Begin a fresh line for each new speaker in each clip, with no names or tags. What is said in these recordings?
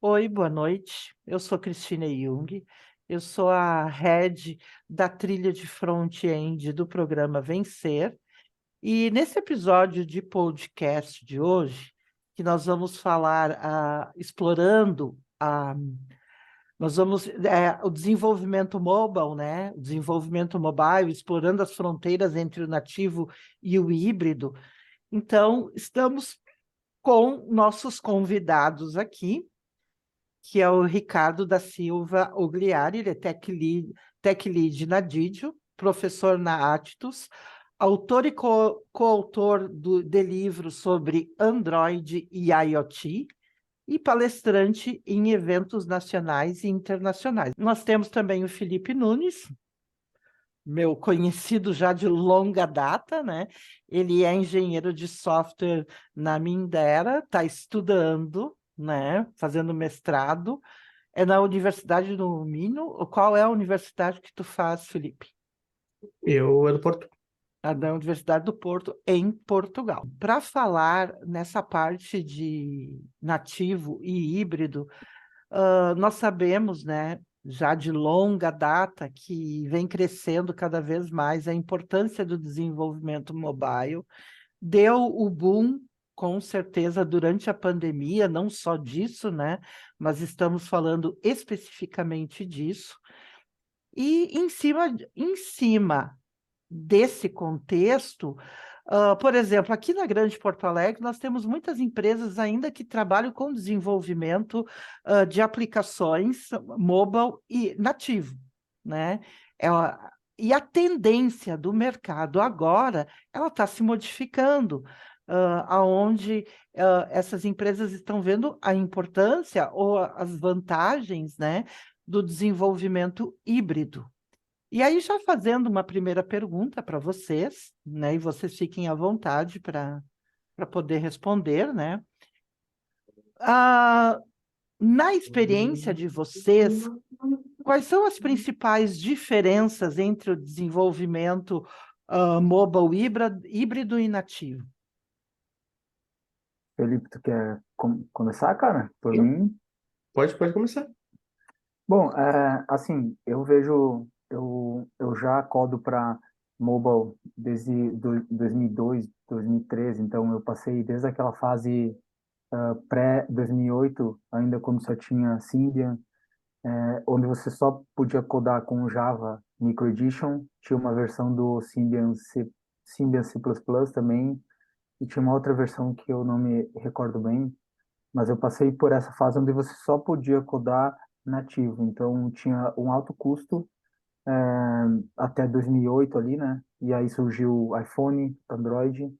Oi, boa noite. Eu sou Cristina Jung. Eu sou a head da trilha de front-end do programa Vencer. E nesse episódio de podcast de hoje, que nós vamos falar, explorando o desenvolvimento mobile, né? O desenvolvimento mobile, explorando as fronteiras entre o nativo e o híbrido. Então, estamos com nossos convidados aqui, que é o Ricardo da Silva Ogliari. Ele é tech lead na Didio, professor na Actus, autor e coautor de livros sobre Android e IoT, e palestrante em eventos nacionais e internacionais. Nós temos também o Felipe Nunes, meu conhecido já de longa data, né? Ele é engenheiro de software na Mindera, está estudando, né? Fazendo mestrado. É na Universidade do Minho? Qual é a universidade que tu faz, Felipe?
Eu é do Porto.
A da Universidade do Porto, em Portugal. Para falar nessa parte de nativo e híbrido, nós sabemos, né, já de longa data, que vem crescendo cada vez mais a importância do desenvolvimento mobile. Deu o boom, com certeza, durante a pandemia, não só disso, né, mas estamos falando especificamente disso. E em cima desse contexto, por exemplo, aqui na Grande Porto Alegre, nós temos muitas empresas ainda que trabalham com desenvolvimento, de aplicações mobile e nativo, né? E a tendência do mercado agora, ela está se modificando, aonde essas empresas estão vendo a importância ou as vantagens, né, do desenvolvimento híbrido. E aí, já fazendo uma primeira pergunta para vocês, né? E vocês fiquem à vontade para poder responder, né? Ah, na experiência de vocês, quais são as principais diferenças entre o desenvolvimento mobile híbrido e nativo?
Felipe, tu quer começar, cara? Por
Não,
mim?
pode começar.
Bom, assim, eu vejo, eu já codo para mobile desde 2002, 2013, então eu passei desde aquela fase pré-2008, ainda quando só tinha Symbian, onde você só podia codar com Java Micro Edition, tinha uma versão do Symbian C++ também, e tinha uma outra versão que eu não me recordo bem, mas eu passei por essa fase onde você só podia codar nativo, então tinha um alto custo até 2008 ali, né? E aí surgiu o iPhone, Android,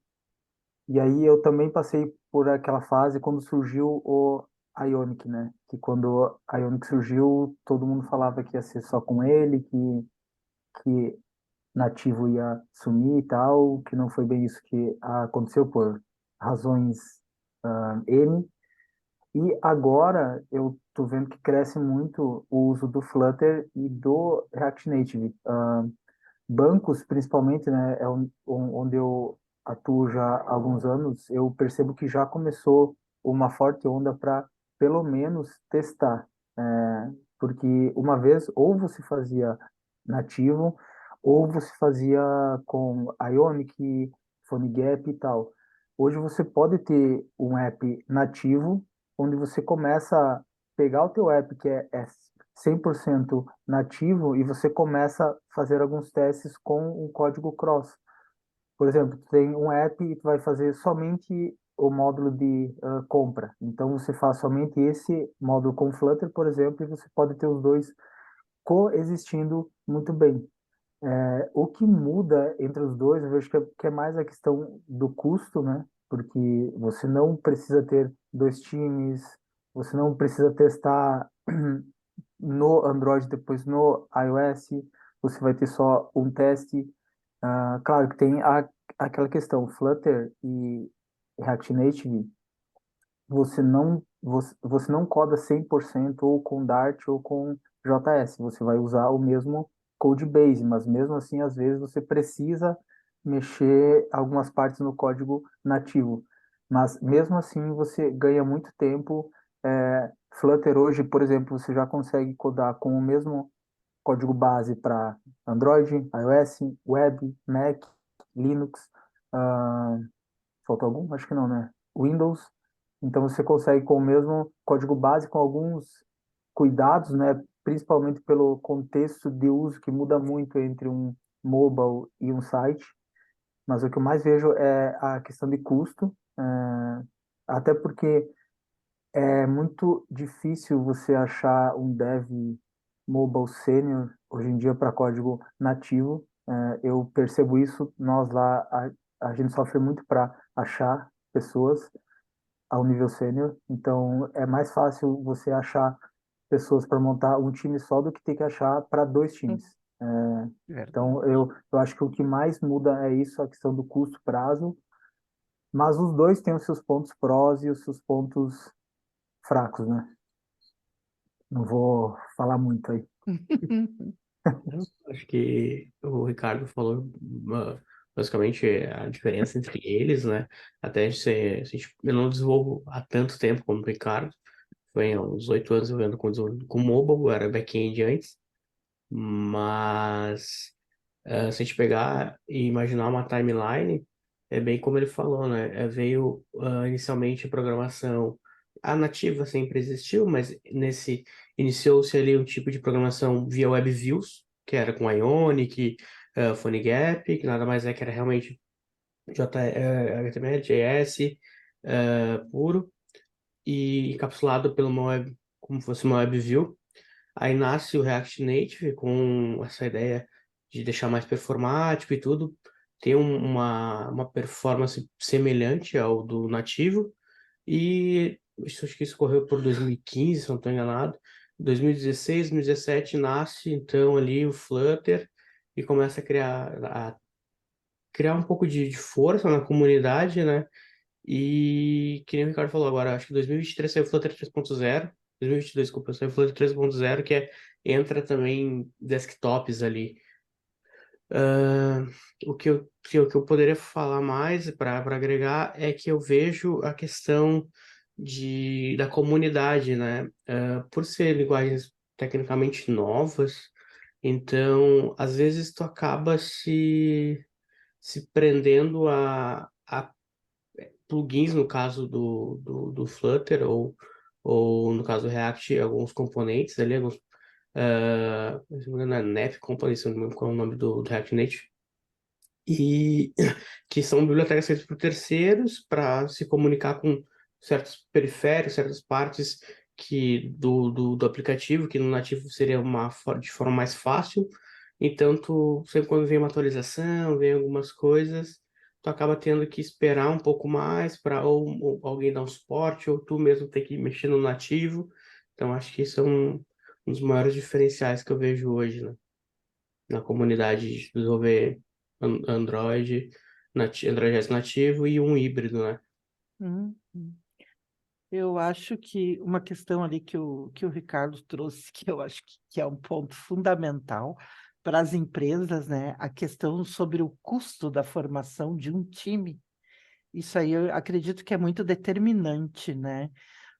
e aí eu também passei por aquela fase quando surgiu o Ionic, né? Que quando o Ionic surgiu, todo mundo falava que ia ser só com ele, que nativo ia sumir e tal, que não foi bem isso que aconteceu por razões N. E agora eu tô vendo que cresce muito o uso do Flutter e do React Native. Bancos, principalmente, né, onde eu atuo já há alguns anos, eu percebo que já começou uma forte onda para, pelo menos, testar. Porque uma vez, ou você fazia nativo, ou você fazia com Ionic, PhoneGap e tal. Hoje você pode ter um app nativo, onde você começa a pegar o teu app, que é 100% nativo, e você começa a fazer alguns testes com um código cross. Por exemplo, tu tem um app e tu vai fazer somente o módulo de compra. Então, você faz somente esse módulo com Flutter, por exemplo, e você pode ter os dois coexistindo muito bem. O que muda entre os dois, eu vejo que é mais a questão do custo, né? Porque você não precisa ter dois times, você não precisa testar no Android, depois no iOS, você vai ter só um teste. Claro que tem aquela questão, Flutter e React Native, você não coda 100% ou com Dart ou com JS, você vai usar o mesmo code base, mas mesmo assim, às vezes você precisa mexer algumas partes no código nativo. Mas mesmo assim, você ganha muito tempo Flutter hoje, por exemplo, você já consegue codar com o mesmo código base para Android, iOS, Web, Mac, Linux, ah, falta algum? Acho que não, né? Windows. Então você consegue com o mesmo código base, com alguns cuidados, né? Principalmente pelo contexto de uso que muda muito entre um mobile e um site. Mas o que eu mais vejo é a questão de custo, até porque é muito difícil você achar um dev mobile sênior hoje em dia para código nativo. Eu percebo isso, nós lá, a gente sofre muito para achar pessoas ao nível sênior, então é mais fácil você achar pessoas para montar um time só do que ter que achar para dois times.
Verdade.
Então eu acho que o que mais muda é isso, a questão do custo-prazo, mas os dois têm os seus pontos prós e os seus pontos fracos, né? Não vou falar muito aí.
Eu acho que o Ricardo falou basicamente a diferença entre eles, né? Até se eu não desenvolvo há tanto tempo como o Ricardo, foi há uns 8 anos eu ando com mobile, eu era back-end antes, mas se a gente pegar e imaginar uma timeline, é bem como ele falou, né? Veio inicialmente a programação, a nativa sempre existiu, mas iniciou-se ali um tipo de programação via web views, que era com Ionic, PhoneGap, que nada mais é que era realmente HTML, JS, puro, e encapsulado pelo uma web, como fosse uma web view. Aí nasce o React Native com essa ideia de deixar mais performático e tudo, ter uma performance semelhante ao do nativo. E acho que isso correu por 2015, se não estou enganado. 2016, 2017 nasce então ali o Flutter e começa a criar um pouco de força na comunidade, né? E que nem o Ricardo falou agora, acho que 2023 saiu o Flutter 3.0, 2022, desculpa, saiu o Flutter 3.0, entra também desktops ali. Ah, o que eu poderia falar mais para agregar é que eu vejo a questão da comunidade, né? Por ser linguagens tecnicamente novas, então às vezes tu acaba se prendendo a plugins, no caso do Flutter, ou no caso do React, alguns componentes ali, se não me engano, é Nef Company, se não me engano qual é o nome do React Native, e que são bibliotecas feitas por terceiros para se comunicar com certos periféricos, certas partes do aplicativo, que no nativo seria de forma mais fácil. Então, sempre quando vem uma atualização, vem algumas coisas, tu acaba tendo que esperar um pouco mais para ou alguém dar um suporte, ou tu mesmo ter que mexer no nativo. Então, acho que isso é um dos maiores diferenciais que eu vejo hoje, né, na comunidade de desenvolver Android, Android nativo e um híbrido, né?
Hum, hum. Eu acho que uma questão ali que o Ricardo trouxe, que eu acho que é um ponto fundamental para as empresas, né? A questão sobre o custo da formação de um time. Isso aí eu acredito que é muito determinante, né?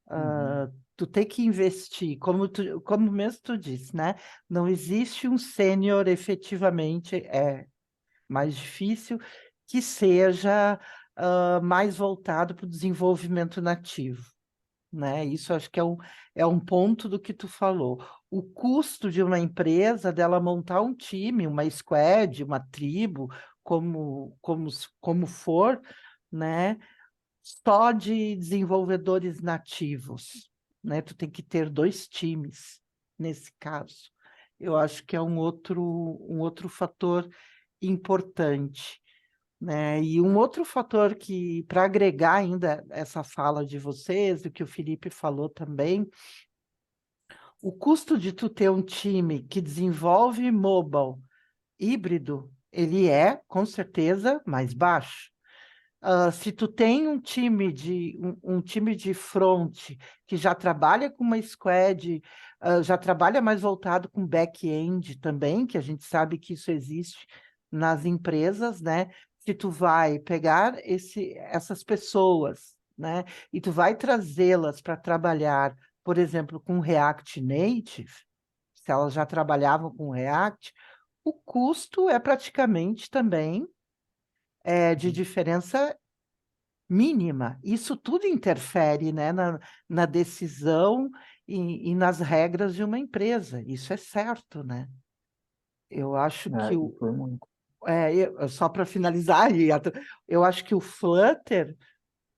Uhum.
Tu tem que investir, como mesmo tu disse, né? Não existe um sênior efetivamente, é mais difícil que seja mais voltado para o desenvolvimento nativo, né? Isso acho que é um ponto do que tu falou. O custo de uma empresa dela montar um time, uma squad, uma tribo, como for, né? Só de desenvolvedores nativos, né? Tu tem que ter dois times nesse caso. Eu acho que é um outro fator importante, né? E um outro fator que, para agregar ainda essa fala de vocês, do que o Felipe falou também, o custo de tu ter um time que desenvolve mobile híbrido, ele é, com certeza, mais baixo. Se tu tem um time de front que já trabalha com uma squad, já trabalha mais voltado com back-end também, que a gente sabe que isso existe nas empresas, né? Se tu vai pegar essas pessoas, né, e tu vai trazê-las para trabalhar por exemplo, com React Native, se elas já trabalhavam com React, o custo é praticamente também de diferença mínima. Isso tudo interfere, né, na decisão e nas regras de uma empresa. Isso é certo, né? Eu acho que
Foi muito.
só para finalizar, eu acho que o Flutter,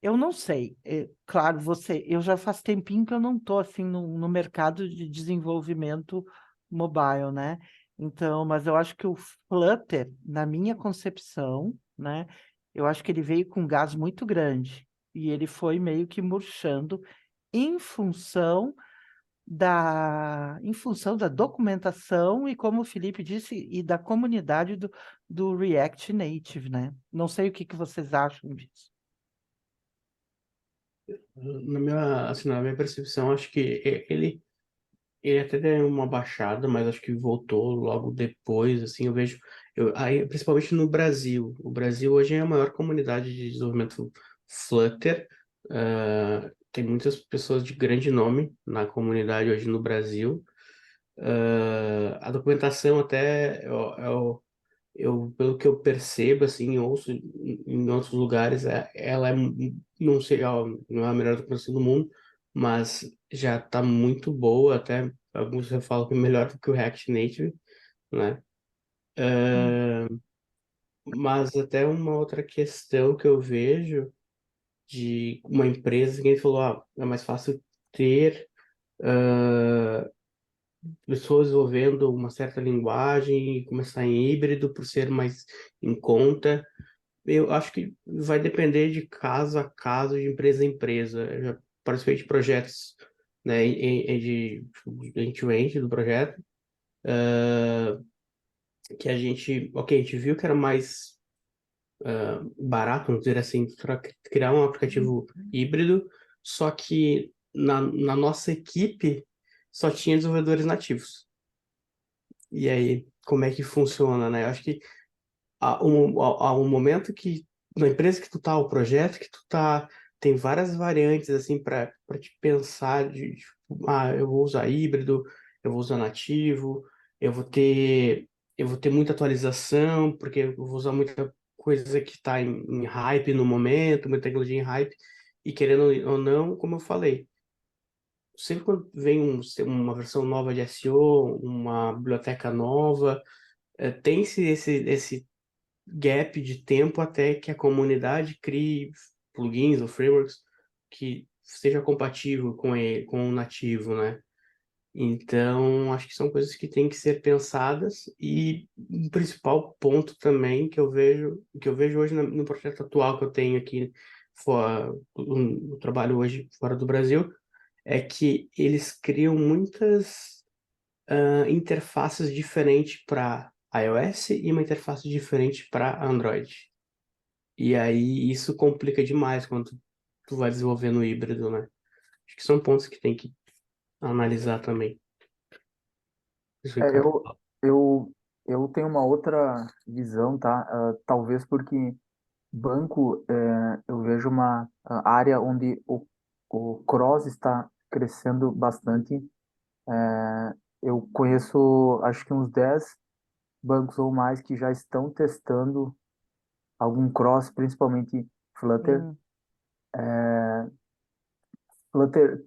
eu não sei. Claro, eu já faz tempinho que eu não estou assim no mercado de desenvolvimento mobile, né? Então, mas eu acho que o Flutter, na minha concepção, né? Eu acho que ele veio com gás muito grande e ele foi meio que murchando em função da documentação e, como o Felipe disse, e da comunidade do React Native, né? Não sei o que vocês acham disso.
Na minha percepção, acho que ele até deu uma baixada, mas acho que voltou logo depois, assim, eu vejo, aí, principalmente no Brasil. O Brasil hoje é a maior comunidade de desenvolvimento Flutter. Tem muitas pessoas de grande nome na comunidade hoje no Brasil. A documentação até, pelo que eu percebo, assim, ouço em outros lugares, ela não sei, não é a melhor documentação do mundo, mas já está muito boa, até alguns já falam que é melhor do que o React Native, né?
Hum.
Mas até uma outra questão que eu vejo de uma empresa que ele falou, é mais fácil ter pessoas desenvolvendo uma certa linguagem e começar em híbrido por ser mais em conta. Eu acho que vai depender de caso a caso, de empresa a empresa. Eu já participei de projetos, né, de end-to-end do projeto, que a gente viu que era mais barato, vamos dizer assim, criar um aplicativo híbrido, só que na nossa equipe só tinha desenvolvedores nativos. E aí, como é que funciona, né? Eu acho que há um momento que na empresa que tu tá, o projeto que tu tá, tem várias variantes assim para te pensar eu vou usar híbrido, eu vou usar nativo, eu vou ter eu vou ter muita atualização, porque eu vou usar muita coisa que está em hype no momento, muita tecnologia em hype, e querendo ou não, como eu falei, sempre quando vem uma versão nova de SEO, uma biblioteca nova, tem-se esse gap de tempo até que a comunidade crie plugins ou frameworks que seja compatível com o nativo, né? Então, acho que são coisas que têm que ser pensadas e o principal ponto também que eu vejo hoje no projeto atual que eu tenho aqui fora, no trabalho hoje fora do Brasil, é que eles criam muitas interfaces diferentes para iOS e uma interface diferente para Android. E aí isso complica demais quando tu vai desenvolvendo híbrido, né? Acho que são pontos que tem que analisar também. Isso,
É,
Ricardo.
eu, eu tenho uma outra visão, tá? Talvez porque banco, eu vejo uma área onde o cross está crescendo bastante. Eu conheço, acho que uns 10 bancos ou mais que já estão testando algum cross, principalmente Flutter.
Hum,
Flutter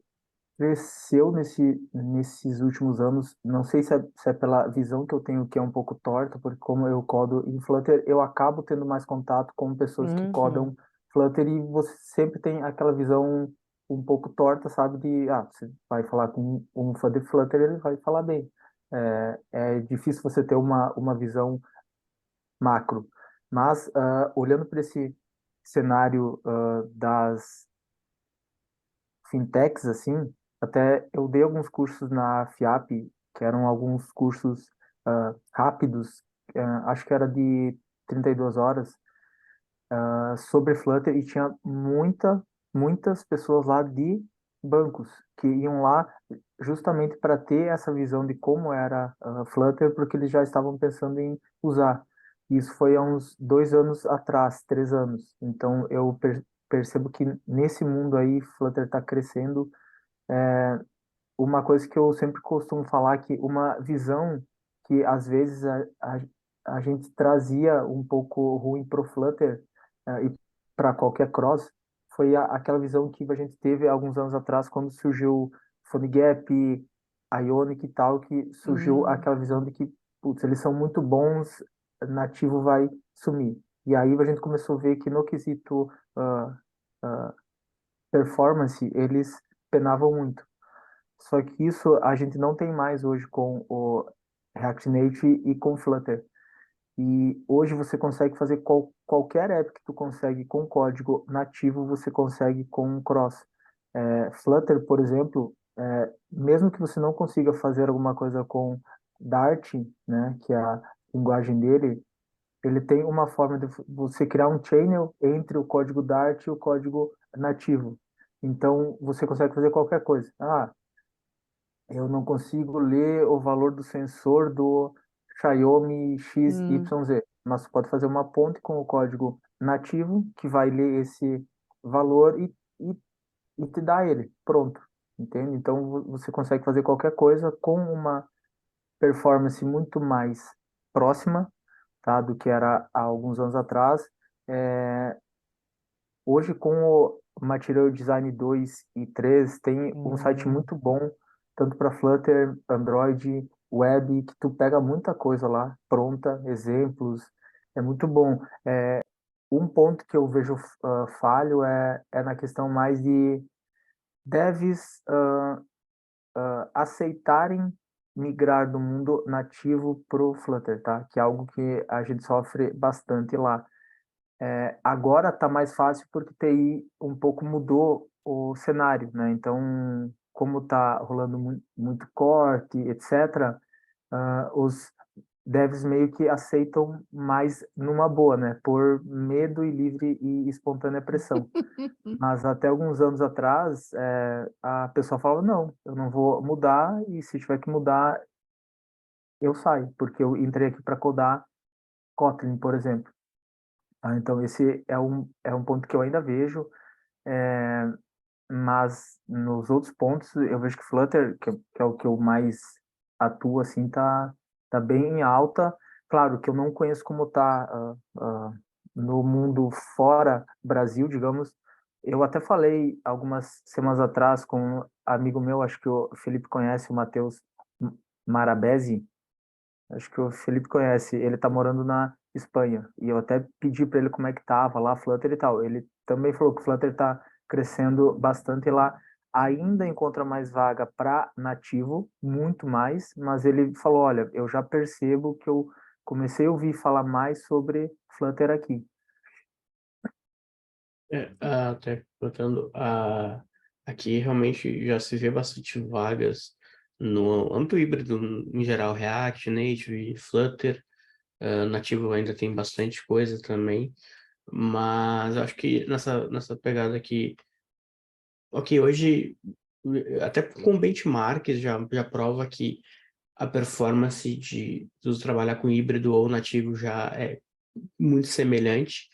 cresceu nesses últimos anos. Não sei se é pela visão que eu tenho, que é um pouco torta, porque como eu codo em Flutter, eu acabo tendo mais contato com pessoas que
uhum,
codam Flutter e você sempre tem aquela visão um pouco torta, sabe? Você vai falar com um fã de Flutter, ele vai falar bem. É difícil você ter uma visão macro. Mas, olhando para esse cenário, das fintechs, assim, até eu dei alguns cursos na FIAP, que eram alguns cursos rápidos, acho que era de 32 horas, sobre Flutter, e tinha muitas pessoas lá de bancos que iam lá justamente para ter essa visão de como era Flutter, porque eles já estavam pensando em usar. Isso foi há uns 2 anos atrás, 3 anos. Então eu percebo que nesse mundo aí Flutter está crescendo uma coisa que eu sempre costumo falar que uma visão que às vezes a gente trazia um pouco ruim para o Flutter e para qualquer cross foi aquela visão que a gente teve alguns anos atrás quando surgiu PhoneGap, Ionic e tal, que surgiu
Hum,
aquela visão de que, putz, eles são muito bons, nativo vai sumir. E aí a gente começou a ver que no quesito ah, performance, eles penavam muito. Só que isso a gente não tem mais hoje com o React Native e com Flutter. E hoje você consegue fazer qualquer app que tu consegue com código nativo, você consegue com cross. Flutter, por exemplo, mesmo que você não consiga fazer alguma coisa com Dart, né, que é a linguagem dele, ele tem uma forma de você criar um channel entre o código Dart e o código nativo. Então, você consegue fazer qualquer coisa. Ah, eu não consigo ler o valor do sensor do Xiaomi
hum,
XYZ. Mas você pode fazer uma ponte com o código nativo que vai ler esse valor e te dá ele. Pronto. Entende? Então você consegue fazer qualquer coisa com uma performance muito mais próxima, tá, do que era há alguns anos atrás. É, Hoje, com o Material Design 2 e 3 tem um site
hum.
muito bom, tanto para Flutter, Android, Web, que tu pega muita coisa lá, pronta, exemplos, é muito bom. Um ponto que eu vejo falho é na questão mais de devs aceitarem migrar do mundo nativo para o Flutter, tá? Que é algo que a gente sofre bastante lá. Agora está mais fácil porque TI um pouco mudou o cenário, né? Então, como está rolando muito corte, etc., os devs meio que aceitam mais numa boa, né? Por medo e livre e espontânea pressão. Mas até alguns anos atrás, a pessoa falava, não, eu não vou mudar e se tiver que mudar, eu saio, porque eu entrei aqui para codar Kotlin, por exemplo. Então, esse é um ponto que eu ainda vejo. Mas nos outros pontos eu vejo que Flutter, que é o que eu mais atuo, assim, tá bem em alta. Claro que eu não conheço como tá no mundo fora Brasil, digamos. Eu até falei algumas semanas atrás com um amigo meu, acho que o Felipe conhece, o Matheus Marabesi, acho que o Felipe conhece, ele tá morando na Espanha. E eu até pedi para ele como é que tava lá, Flutter e tal. Ele também falou que o Flutter tá crescendo bastante lá. Ainda encontra mais vaga para nativo, muito mais, mas ele falou, olha, eu já percebo que eu comecei a ouvir falar mais sobre Flutter aqui.
Até botando aqui realmente já se vê bastante vagas no âmbito híbrido em geral, React, Native, Flutter, nativo ainda tem bastante coisa também, mas acho que nessa pegada aqui, ok, hoje até com benchmarks já prova que a performance de trabalhar com híbrido ou nativo já é muito semelhante,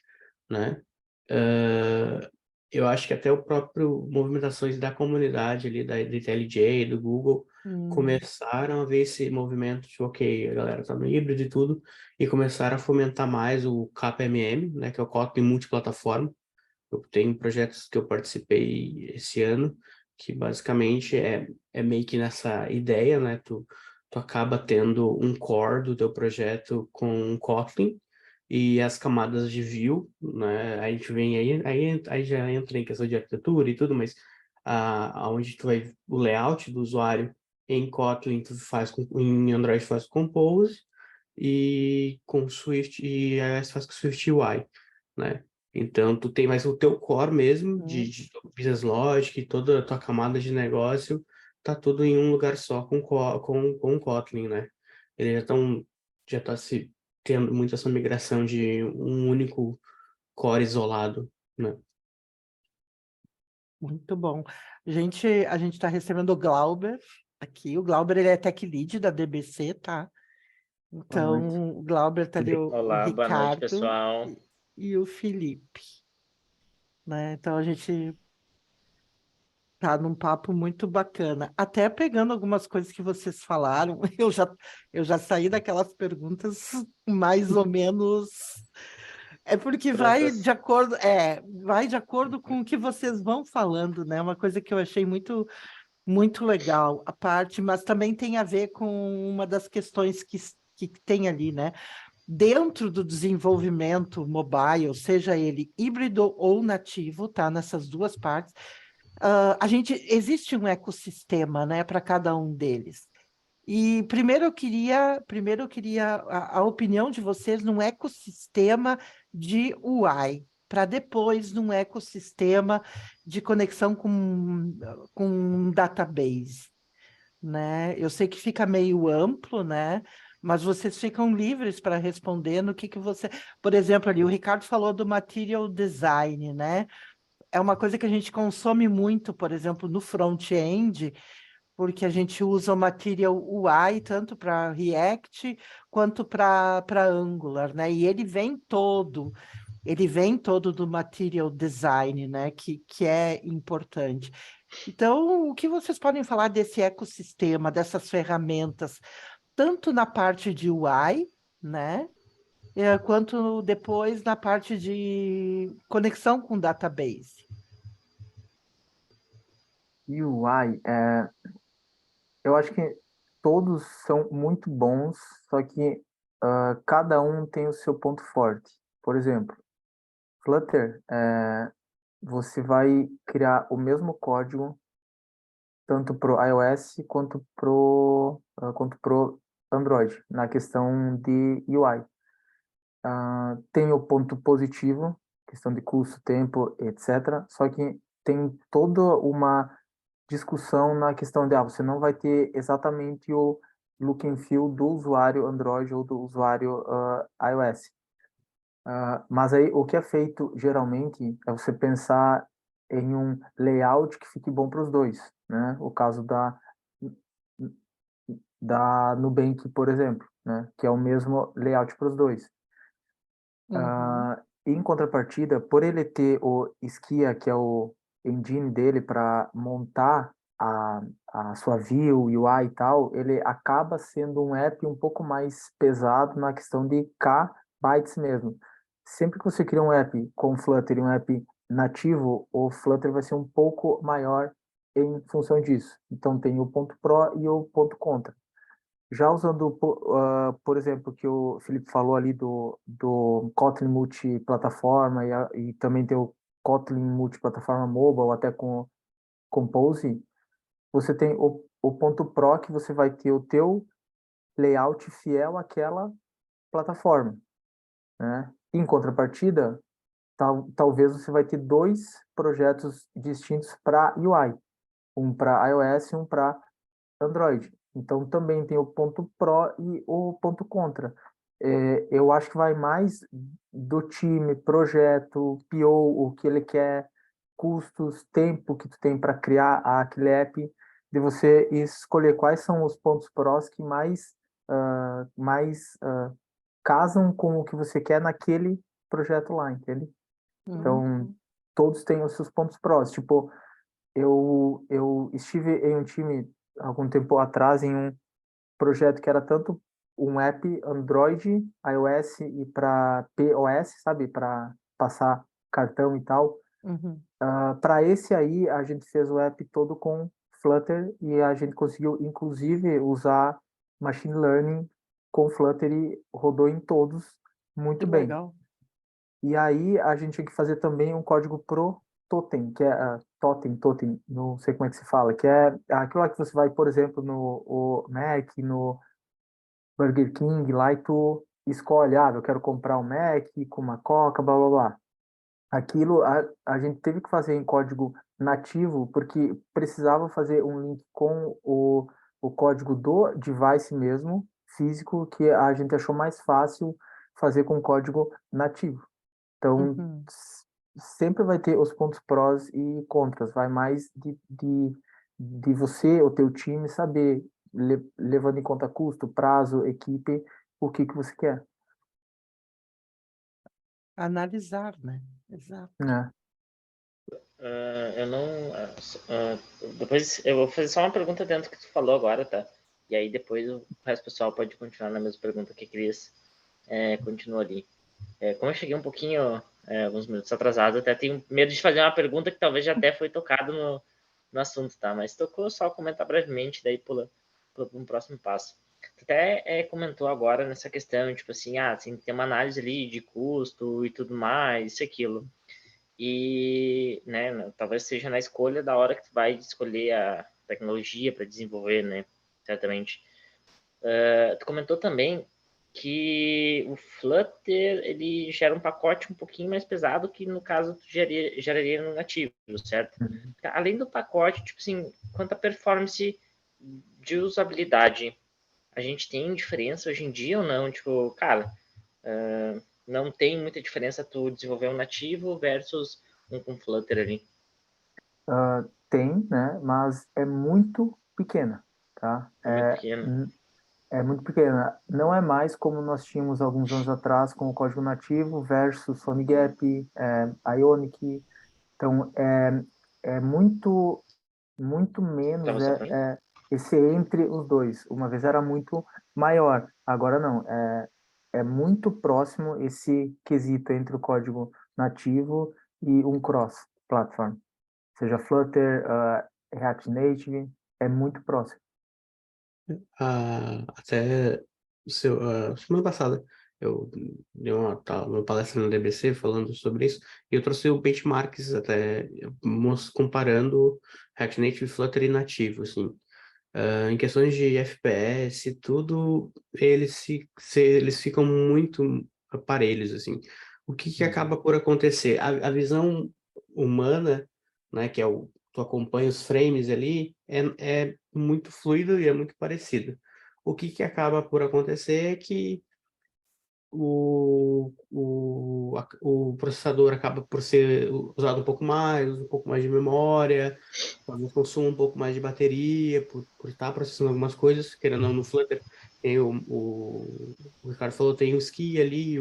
né? Ah, eu acho que até o próprio movimentações da comunidade ali, da IntelliJ, do Google,
Hum,
começaram a ver esse movimento de, ok, a galera tá no híbrido e tudo, e começaram a fomentar mais o KPMM, né, que é o Kotlin multiplataforma. Eu tenho projetos que eu participei esse ano, que basicamente é meio que nessa ideia, né, tu acaba tendo um core do teu projeto com Kotlin, e as camadas de view, né? A gente vem aí já entra em questão de arquitetura e tudo, mas aonde tu vai o layout do usuário em Kotlin tu faz em Android faz com Compose e com Swift e iOS faz com Swift UI, né? Então tu tem mais o teu core mesmo
hum.
de business logic, e toda a tua camada de negócio tá tudo em um lugar só com Kotlin, né? Ele já tá se tendo muito essa migração de um único core isolado, né?
Muito bom. A gente está recebendo o Glauber aqui. O Glauber ele é tech lead da DBC, tá?
Boa noite.
Então, o Glauber tá ali, o
Olá, boa noite,
Ricardo
pessoal.
e o Felipe, né? Então a gente Tá num papo muito bacana. Até pegando algumas coisas que vocês falaram, eu já saí daquelas perguntas mais ou menos. É porque
Prontas.
vai de acordo com o que vocês vão falando, né? Uma coisa que eu achei muito legal a parte, mas também tem a ver com uma das questões que tem ali, né? Dentro do desenvolvimento mobile, seja ele híbrido ou nativo, tá? Nessas duas partes, existe um ecossistema, né, para cada um deles. E primeiro eu queria a opinião de vocês num ecossistema de UI, para depois num ecossistema de conexão com um database, né? Eu sei que fica meio amplo, né? Mas vocês ficam livres para responder no que você... Por exemplo, ali o Ricardo falou do material design, né? É uma coisa que a gente consome muito, por exemplo, no front-end, porque a gente usa o Material UI tanto para React quanto para Angular, né? E ele vem todo do Material Design, né? Que é importante. Então, o que vocês podem falar desse ecossistema, dessas ferramentas, tanto na parte de UI, né? Quanto depois na parte de conexão com database.
UI, eu acho que todos são muito bons, só que cada um tem o seu ponto forte. Por exemplo, Flutter, você vai criar o mesmo código tanto pro iOS quanto pro Android, na questão de UI. Tem o ponto positivo, questão de custo, tempo, etc. Só que tem toda uma discussão na questão de você não vai ter exatamente o look and feel do usuário Android ou do usuário iOS. Mas aí o que é feito geralmente é você pensar em um layout que fique bom para os dois, né? O caso da Nubank, por exemplo, né? Que é o mesmo layout para os dois.
Uhum,
Em contrapartida, por ele ter o Skia, que é o engine dele para montar a sua view, UI e tal, ele acaba sendo um app um pouco mais pesado na questão de kbytes mesmo. Sempre que você cria um app com Flutter e um app nativo, o Flutter vai ser um pouco maior em função disso. Então tem o ponto pró e o ponto contra. Já usando, por exemplo, que o Felipe falou ali do Kotlin multiplataforma e também tem o Kotlin multiplataforma mobile, até com Compose, você tem o ponto Pro que você vai ter o teu layout fiel àquela plataforma, né? Em contrapartida, talvez você vai ter dois projetos distintos para UI, um para iOS e um para Android. Então também tem o ponto pró e o ponto contra. Eu acho que vai mais do time, projeto, PO, o que ele quer, custos, tempo que tu tem para criar aquele app, de você escolher quais são os pontos prós que mais casam com o que você quer naquele projeto lá, entende? Então,
uhum,
todos têm os seus pontos prós. Tipo, eu estive em um time algum tempo atrás em um projeto que era tanto um app Android, iOS e para POS, sabe, para passar cartão e tal.
uhum.
Para esse aí, a gente fez o app todo com Flutter e a gente conseguiu, inclusive, usar machine learning com Flutter e rodou em todos
Que
muito bem.
legal.
E aí a gente tinha que fazer também um código pro Totem, que é Totem, não sei como é que se fala, que é aquilo lá que você vai, por exemplo, no Mac, no Burger King, lá e tu escolhe, eu quero comprar um Mac com uma Coca, blá blá blá. Aquilo a gente teve que fazer em código nativo, porque precisava fazer um link com o código do device mesmo, físico, que a gente achou mais fácil fazer com código nativo. Então,
Uhum.
sempre vai ter os pontos prós e contras. Vai mais de você, o teu time, saber, levando em conta custo, prazo, equipe, o que que você quer,
Analisar, né? Exato.
né?
Eu não. Depois eu vou fazer só uma pergunta dentro do que tu falou agora, tá? E aí depois o resto do pessoal pode continuar na mesma pergunta que a Cris continua ali. Como eu cheguei um pouquinho, alguns minutos atrasado, até tenho medo de fazer uma pergunta que talvez já até foi tocado no assunto, tá? Mas tocou, só comentar brevemente, daí pula para um próximo passo. Tu até comentou agora nessa questão, tipo assim, assim, tem uma análise ali de custo e tudo mais, isso e aquilo. E, né, talvez seja na escolha da hora que tu vai escolher a tecnologia para desenvolver, né, certamente. Tu comentou também que o Flutter ele gera um pacote um pouquinho mais pesado que no caso tu geraria no nativo, certo?
Uhum.
Além do pacote, tipo assim, quanto à performance de usabilidade, a gente tem diferença hoje em dia ou não? Tipo, cara, não tem muita diferença tu desenvolver um nativo versus um com Flutter ali.
Tem, né? Mas é muito pequena, tá?
É muito pequeno.
É muito pequena. Não é mais como nós tínhamos alguns anos atrás com o código nativo versus PhoneGap, Ionic. Então, é muito
Pra
menos
você fazer.
esse entre os dois. Uma vez era muito maior, agora não. É muito próximo esse quesito entre o código nativo e um cross-platform. Seja Flutter, React Native, é muito próximo.
Até semana passada eu dei uma palestra no DBC falando sobre isso e eu trouxe o benchmarks até comparando React Native, Flutter e nativo, assim. Em questões de FPS, tudo, eles ficam muito parelhos, assim. O que acaba por acontecer? A visão humana, né, que é tu acompanha os frames ali, é muito fluido e é muito parecido. O que acaba por acontecer é que o processador acaba por ser usado um pouco mais, usa um pouco mais de memória, talvez consuma um pouco mais de bateria, por estar processando algumas coisas, querendo ou não, no Flutter, tem o Ricardo falou, tem o ski ali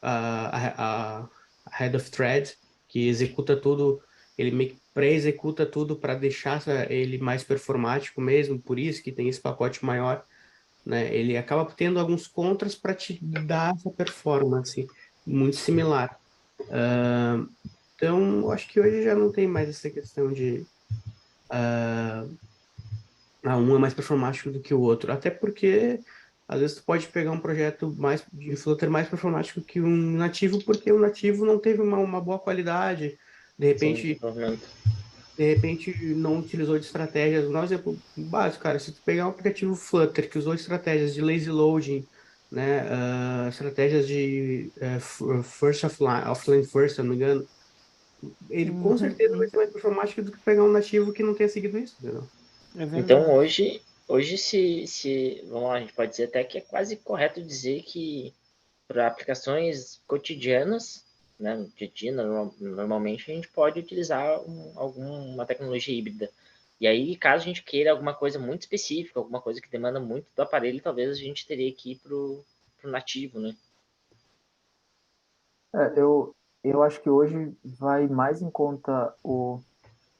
a head of thread, que executa tudo, ele meio que pré-executa tudo para deixar ele mais performático mesmo, por isso que tem esse pacote maior, né? Ele acaba tendo alguns contras para te dar essa performance muito similar. Então, eu acho que hoje já não tem mais essa questão de um é mais performático do que o outro, até porque às vezes tu pode pegar um projeto mais de Flutter mais performático que um nativo, porque o nativo não teve uma boa qualidade, de
Sim,
repente
desenvolvimento.
não utilizou de estratégias. Um exemplo básico, cara, se tu pegar um aplicativo Flutter que usou estratégias de lazy loading, né, estratégias de first offline first, se eu não me engano, ele com certeza vai
Uhum,
ser mais performático do que pegar um nativo que não tenha seguido isso, entendeu?
é
Então
verdade.
hoje vamos lá, a gente pode dizer até que é quase correto dizer que para aplicações cotidianas, né, no dia a dia, normalmente a gente pode utilizar alguma tecnologia híbrida. E aí, caso a gente queira alguma coisa muito específica, alguma coisa que demanda muito do aparelho, talvez a gente teria que ir pro nativo, né?
Eu acho que hoje vai mais em conta o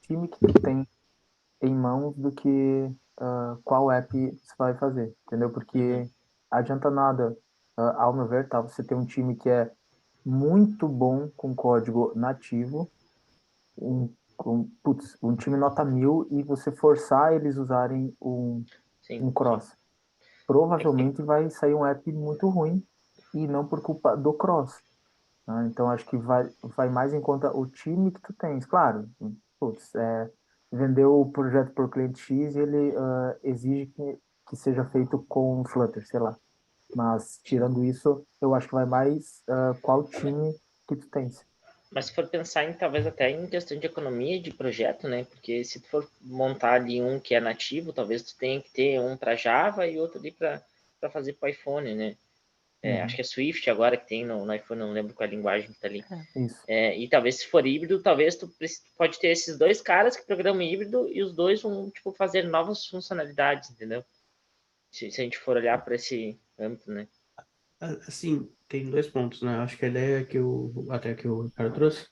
time que tu tem em mãos do que qual app você vai fazer, entendeu?
Uhum.
Porque adianta nada, ao meu ver, tá? Você tem um time que é muito bom com código nativo, um time nota 1000 e você forçar eles usarem
Sim,
um
sim.
cross.
É que tem,
Provavelmente vai sair um app muito ruim e não por culpa do cross, né? Então acho que vai mais em conta o time que tu tens. Claro, putz, vendeu o projeto por cliente X e ele exige que seja feito com Flutter, sei lá. Mas tirando isso, eu acho que vai mais qual time que tu tens.
mas se for pensar em talvez até em questão de economia de projeto, né? Porque se tu for montar ali um que é nativo, talvez tu tenha que ter um para Java e outro ali para fazer para iPhone, né? Acho
Uhum,
que é Swift agora que tem no iPhone, não lembro qual é a linguagem que está ali.
isso.
E talvez se for híbrido, talvez tu pode ter esses dois caras que programam híbrido e os dois vão tipo fazer novas funcionalidades, entendeu? Se a gente for olhar para esse âmbito, né?
Assim, tem dois pontos, né? Acho que a ideia até que o Ricardo trouxe,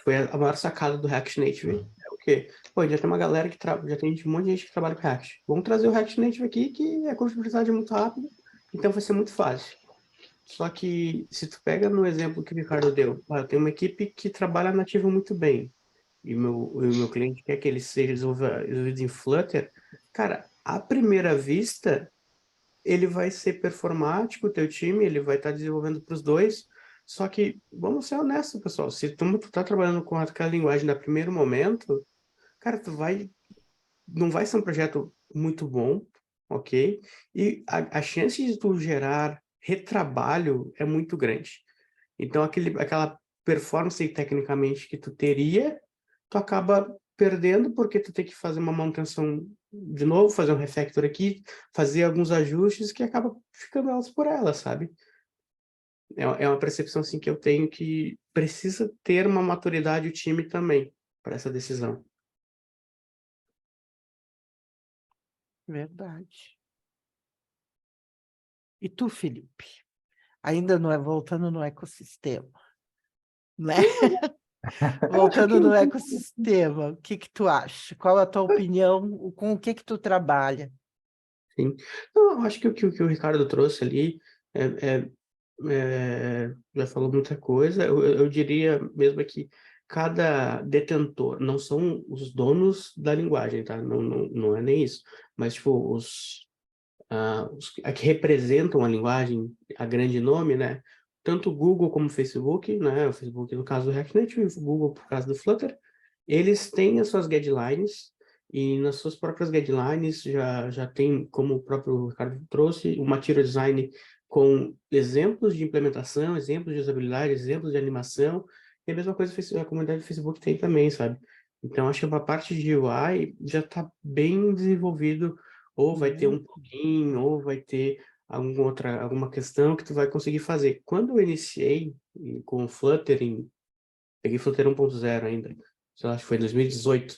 foi a maior sacada do React Native. É o quê? Pô, já tem uma galera que já tem um monte de gente que trabalha com React. Vamos trazer o React Native aqui, que a conectividade é muito rápida, então vai ser muito fácil. Só que se tu pega no exemplo que o Ricardo deu, eu tenho uma equipe que trabalha nativo muito bem, e o meu cliente quer que ele seja desenvolvido em Flutter, cara, à primeira vista, ele vai ser performático, o teu time, ele vai estar desenvolvendo para os dois, só que, vamos ser honestos, pessoal, se tu tá trabalhando com aquela linguagem no primeiro momento, cara, não vai ser um projeto muito bom, ok? E a chance de tu gerar retrabalho é muito grande. Então, aquela performance tecnicamente que tu teria, tu acaba perdendo porque tu tem que fazer uma manutenção de novo, fazer um refactor aqui, fazer alguns ajustes que acaba ficando elas por elas, sabe? É uma percepção assim que eu tenho que precisa ter uma maturidade o time também para essa decisão.
Verdade. E tu, Felipe? Ainda não é voltando no ecossistema, né?
Eu acho que
Voltando no ecossistema, o que que tu acha? Qual a tua opinião? Com o que tu trabalha?
sim. Não, eu acho que o Ricardo trouxe ali já falou muita coisa. Eu diria mesmo que cada detentor, não são os donos da linguagem, tá? Não é nem isso. Mas, tipo, os que representam a linguagem, a grande nome, né? Tanto o Google como o Facebook, né? O Facebook no caso do React Native, e o Google por causa do Flutter, eles têm as suas guidelines e nas suas próprias guidelines já tem, como o próprio Ricardo trouxe, uma material design com exemplos de implementação, exemplos de usabilidade, exemplos de animação, e a mesma coisa a comunidade do Facebook tem também, sabe? Então, acho que a parte de UI já está bem desenvolvido, ou vai ter um plugin, ou vai ter alguma questão que tu vai conseguir fazer. Quando eu iniciei com o Flutter, peguei Flutter 1.0 ainda, sei lá, acho que foi em 2018.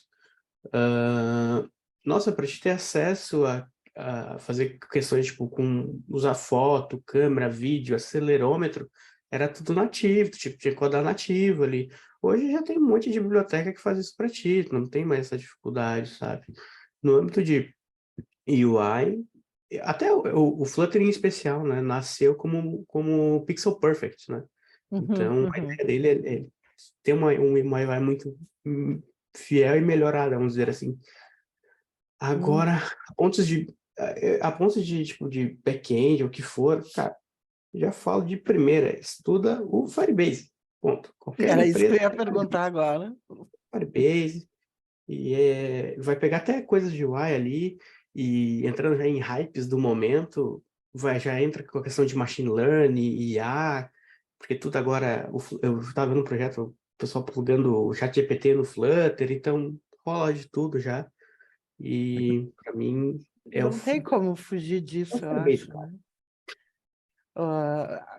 Nossa, para te ter acesso a fazer questões tipo com usar foto, câmera, vídeo, acelerômetro, era tudo nativo, tipo, tinha que codar nativo ali. Hoje já tem um monte de biblioteca que faz isso para ti, tu não tem mais essa dificuldade, sabe? No âmbito de UI, até o Flutter em especial, né, nasceu como Pixel Perfect, né?
Uhum,
Então, a
uhum.
ideia dele é ter uma UI muito fiel e melhorada, vamos dizer assim.
Hum.
Agora, a pontos de tipo, de back-end, ou o que for, cara, já falo de primeira, estuda o Firebase, ponto. Qualquer
Era isso que
empresa
eu ia
tem
perguntar agora.
Firebase, e vai pegar até coisas de UI ali, e entrando já em hypes do momento, já entra com a questão de machine learning, IA, porque tudo agora, eu estava vendo um projeto, o pessoal plugando o ChatGPT no Flutter, então rola de tudo já, e para mim
Não tem como fugir
é o
disso, eu
Firebase,
acho,
cara.
né?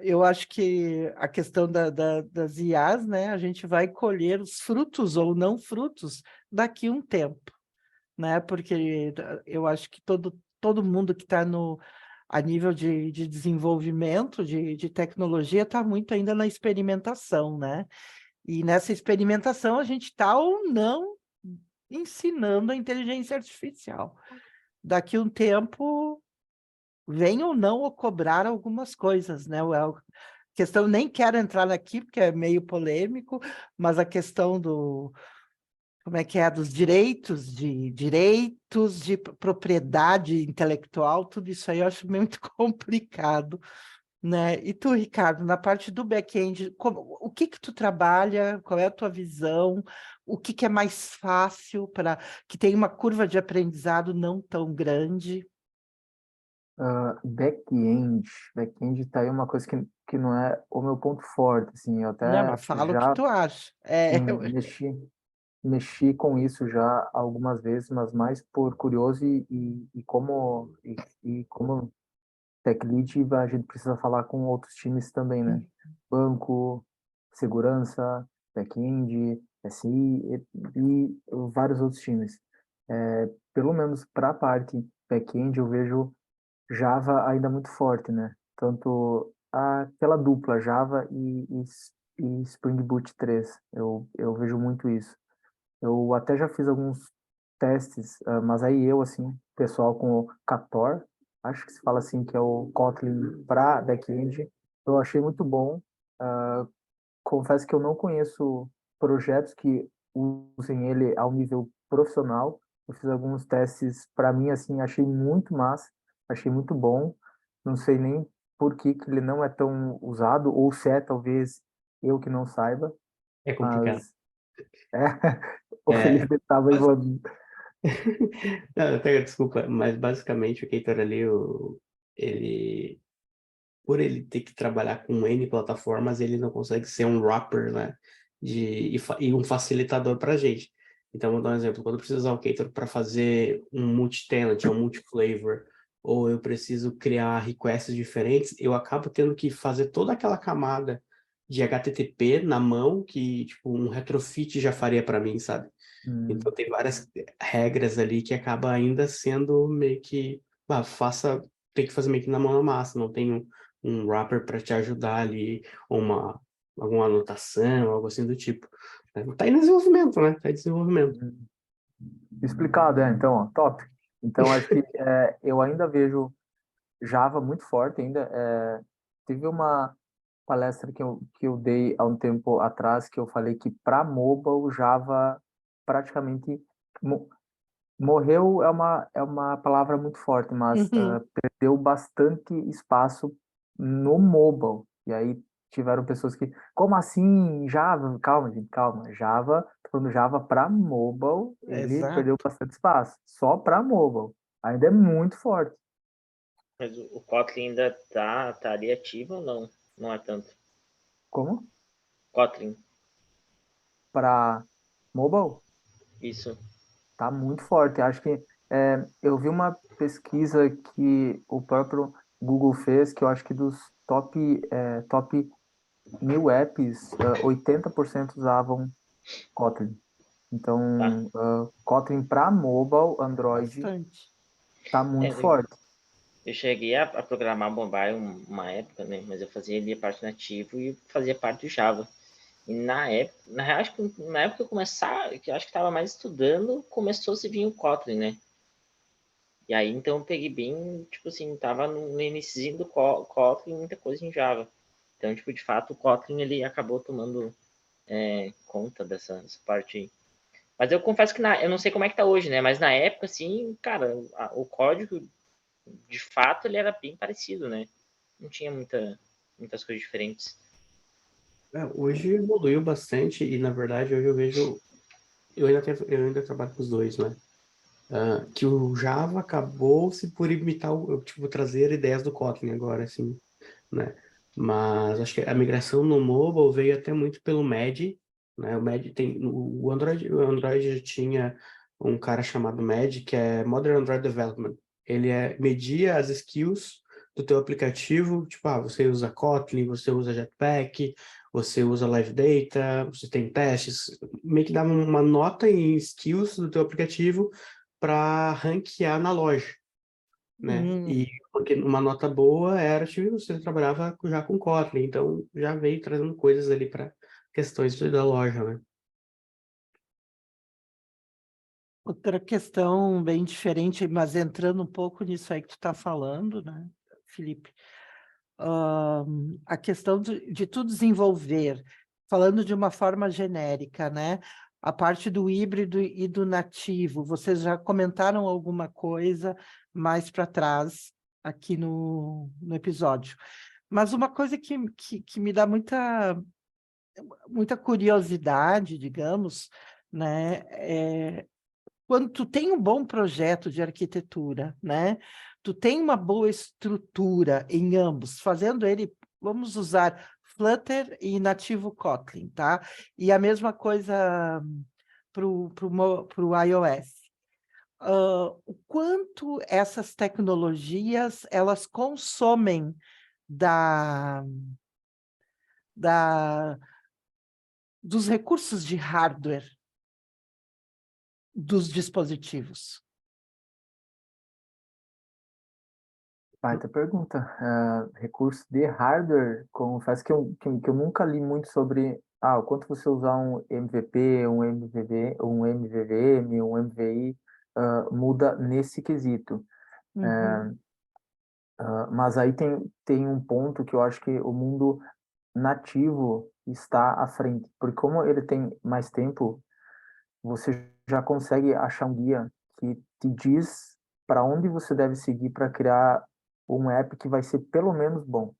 Eu acho que a questão das IAs, né? A gente vai colher os frutos ou não frutos daqui a um tempo, né? Porque eu acho que todo mundo que está a nível de desenvolvimento, de tecnologia, está muito ainda na experimentação, né? E nessa experimentação a gente está ou não ensinando a inteligência artificial. Daqui a um tempo, vem ou não ou cobrar algumas coisas, né? Questão, nem quero entrar aqui, porque é meio polêmico, mas a questão como é que é, dos direitos de propriedade intelectual, tudo isso aí eu acho muito complicado, né? E tu, Ricardo, na parte do back-end, o que que tu trabalha, qual é a tua visão, o que que é mais fácil para que tenha uma curva de aprendizado não tão grande?
Back-end tá aí uma coisa que não é o meu ponto forte, assim, eu
Não,
até
mas fala o que
já
tu acha.
sim, mexi com isso já algumas vezes, mas mais por curioso e como tech lead a gente precisa falar com outros times também, né? Banco, segurança, back-end, SI e vários outros times. Pelo menos para a parte back-end eu vejo Java ainda muito forte, né? Tanto aquela dupla Java e e Spring Boot 3. Eu vejo muito isso. Eu até já fiz alguns testes, mas aí eu, assim, pessoal com o Cator, acho que se fala assim, que é o Kotlin para back-end, eu achei muito bom. Confesso que eu não conheço projetos que usem ele ao nível profissional. Eu fiz alguns testes, para mim, assim, achei muito massa, achei muito bom. Não sei nem por que que ele não é tão usado, ou se é, talvez, eu que não saiba,
É complicado.
mas é, o
É,
Felipe estava
bas-
envolvido.
não, pega, desculpa, mas basicamente o Keitor ali, ele, por ele ter que trabalhar com N plataformas, ele não consegue ser um wrapper, né? E um facilitador para a gente. Então, vou dar um exemplo. Quando eu preciso usar o Ktor para fazer um multi-tenant ou um multi-flavor, ou eu preciso criar requests diferentes, eu acabo tendo que fazer toda aquela camada de HTTP na mão que, tipo, um retrofit já faria para mim, sabe? Então,
Hum,
tem várias regras ali que acaba ainda sendo meio que, tem que fazer meio que na mão na massa, não tem um wrapper para te ajudar ali, ou alguma anotação, algo assim do tipo. Tá em desenvolvimento, né? Tá em desenvolvimento.
hum. Explicado, então, ó, top. Então, acho que eu ainda vejo Java muito forte ainda. Teve uma palestra que eu dei há um tempo atrás que eu falei que para mobile Java praticamente mo- morreu é uma palavra muito forte, mas
Uhum.
perdeu bastante espaço no mobile. E aí tiveram pessoas que, como assim Java? Calma, gente, calma. Java, tô falando Java para mobile, ele perdeu
Exato.
bastante espaço. Só para mobile. Ainda é muito forte.
Mas o Kotlin ainda tá ali ativo ou não? Não é tanto.
Como?
Kotlin,
Para mobile?
isso.
Tá muito forte. Acho que eu vi uma pesquisa que o próprio Google fez, que eu acho que dos top 1000 apps, 80% usavam Kotlin.
Tá.
Então, Kotlin para mobile, Android,
Bastante.
tá muito
É,
forte.
eu cheguei a programar mobile uma época, né? Mas eu fazia ali a parte nativo e fazia parte do Java. E na época, na real, acho que na época que eu começava, que eu acho que estava mais estudando, começou a se vir o Kotlin, né? E aí, então, eu peguei bem, tipo assim, tava no iniciozinho do Kotlin, muita coisa em Java. Então, tipo, de fato, o Kotlin, ele acabou tomando conta dessa parte aí. Mas eu confesso que eu não sei como é que tá hoje, né? Mas na época, assim, cara, o código, de fato, ele era bem parecido, né? Não tinha muitas coisas diferentes.
Hoje evoluiu bastante e, na verdade, hoje eu vejo... eu ainda trabalho com os dois, né? Que o Java acabou-se por imitar, tipo, trazer ideias do Kotlin agora, assim, né? Mas acho que a migração no mobile veio até muito pelo MED, né? O MED tem o Android já tinha um cara chamado MED, que é Modern Android Development. Ele media as skills do teu aplicativo, tipo, você usa Kotlin, você usa Jetpack, você usa Live Data, você tem testes, meio que dava uma nota em skills do teu aplicativo para ranquear na loja, né?
Hum.
E porque uma nota boa era que você trabalhava já com Kotlin, então já veio trazendo coisas ali para questões da loja, né?
Outra questão bem diferente, mas entrando um pouco nisso aí que tu está falando, né, Felipe? A questão de tu desenvolver, falando de uma forma genérica, né? A parte do híbrido e do nativo, vocês já comentaram alguma coisa mais para trás aqui no episódio. Mas uma coisa que me dá muita curiosidade, digamos, né? Quando tu tem um bom projeto de arquitetura, né? Tu tem uma boa estrutura em ambos, fazendo ele, vamos usar Flutter e nativo Kotlin, tá? E a mesma coisa pro iOS. O quanto essas tecnologias elas consomem da, da, dos recursos de hardware dos dispositivos?
Baita pergunta. Recurso de hardware, confesso que eu nunca li muito sobre o quanto você usar um MVP, um MVV, um MVVM, um MVI, muda nesse quesito.
Uhum,
Mas aí tem um ponto que eu acho que o mundo nativo está à frente, porque como ele tem mais tempo, você já consegue achar um guia que te diz para onde você deve seguir para criar um app que vai ser pelo menos bom.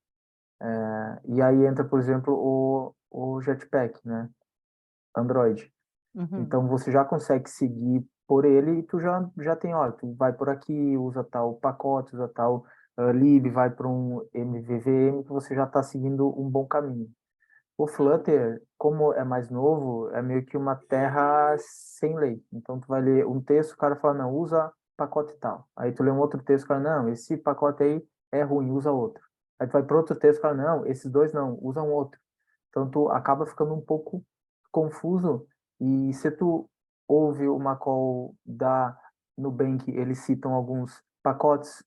E aí entra, por exemplo, o Jetpack, né? Android.
uhum,
Então você já consegue seguir por ele e tu já tem, olha, tu vai por aqui, usa tal pacote, usa tal lib, vai para um MVVM, que você já está seguindo um bom caminho. O Flutter, como é mais novo, é meio que uma terra sem lei. Então, tu vai ler um texto, o cara fala, não, usa pacote tal. Aí tu lê um outro texto, o cara, não, esse pacote aí é ruim, usa outro. Aí tu vai para outro texto, o cara, não, esses dois não, usa um outro. Então, tu acaba ficando um pouco confuso. E se tu ouve uma call da Nubank, eles citam alguns pacotes,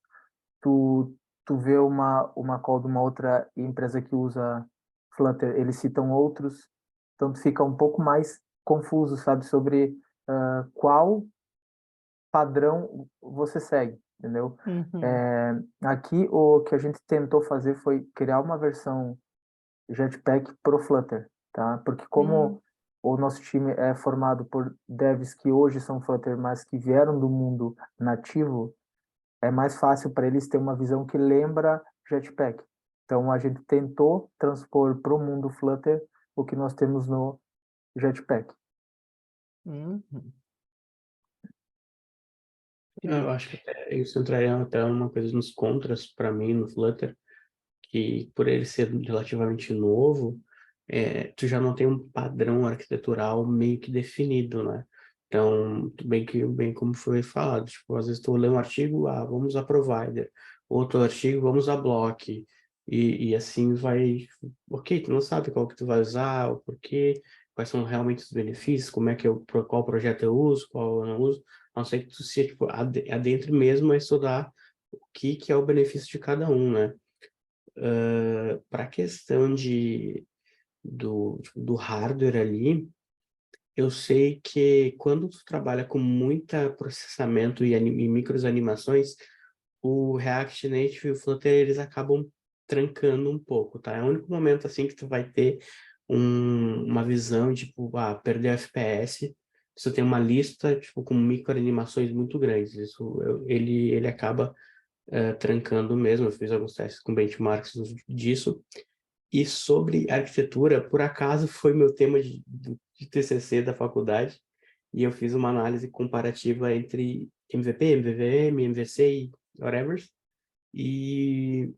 tu vê uma call de uma outra empresa que usa Flutter, eles citam outros, então tu fica um pouco mais confuso, sabe, sobre qual padrão você segue, entendeu?
uhum,
Aqui o que a gente tentou fazer foi criar uma versão Jetpack pro Flutter, tá? Porque
uhum,
como o nosso time é formado por devs que hoje são Flutter, mas que vieram do mundo nativo, é mais fácil para eles ter uma visão que lembra Jetpack. Então a gente tentou transpor para o mundo Flutter o que nós temos no Jetpack.
uhum.
Eu acho que até isso entraria até uma coisa nos contras para mim no Flutter, que por ele ser relativamente novo, tu já não tem um padrão arquitetural meio que definido, né? Então, bem como foi falado, tipo, às vezes tu lê um artigo, vamos a provider, outro artigo, vamos a block, e assim vai, ok, tu não sabe qual que tu vai usar, o porquê, quais são realmente os benefícios, como é que qual projeto eu uso, qual eu não uso, a não ser que tu se, tipo, adentre mesmo a estudar o que é o benefício de cada um, né? Para a questão do hardware ali, eu sei que quando tu trabalha com muita processamento e micros animações, o React Native e o Flutter, eles acabam trancando um pouco, tá? É o único momento, assim, que tu vai ter uma visão, tipo, perder FPS, se tu tem uma lista, tipo, com micro animações muito grandes. Ele acaba trancando mesmo. Eu fiz alguns testes com benchmarks disso. E sobre arquitetura, por acaso foi meu tema de TCC da faculdade, e eu fiz uma análise comparativa entre MVP, MVVM, MVC e whatever. E,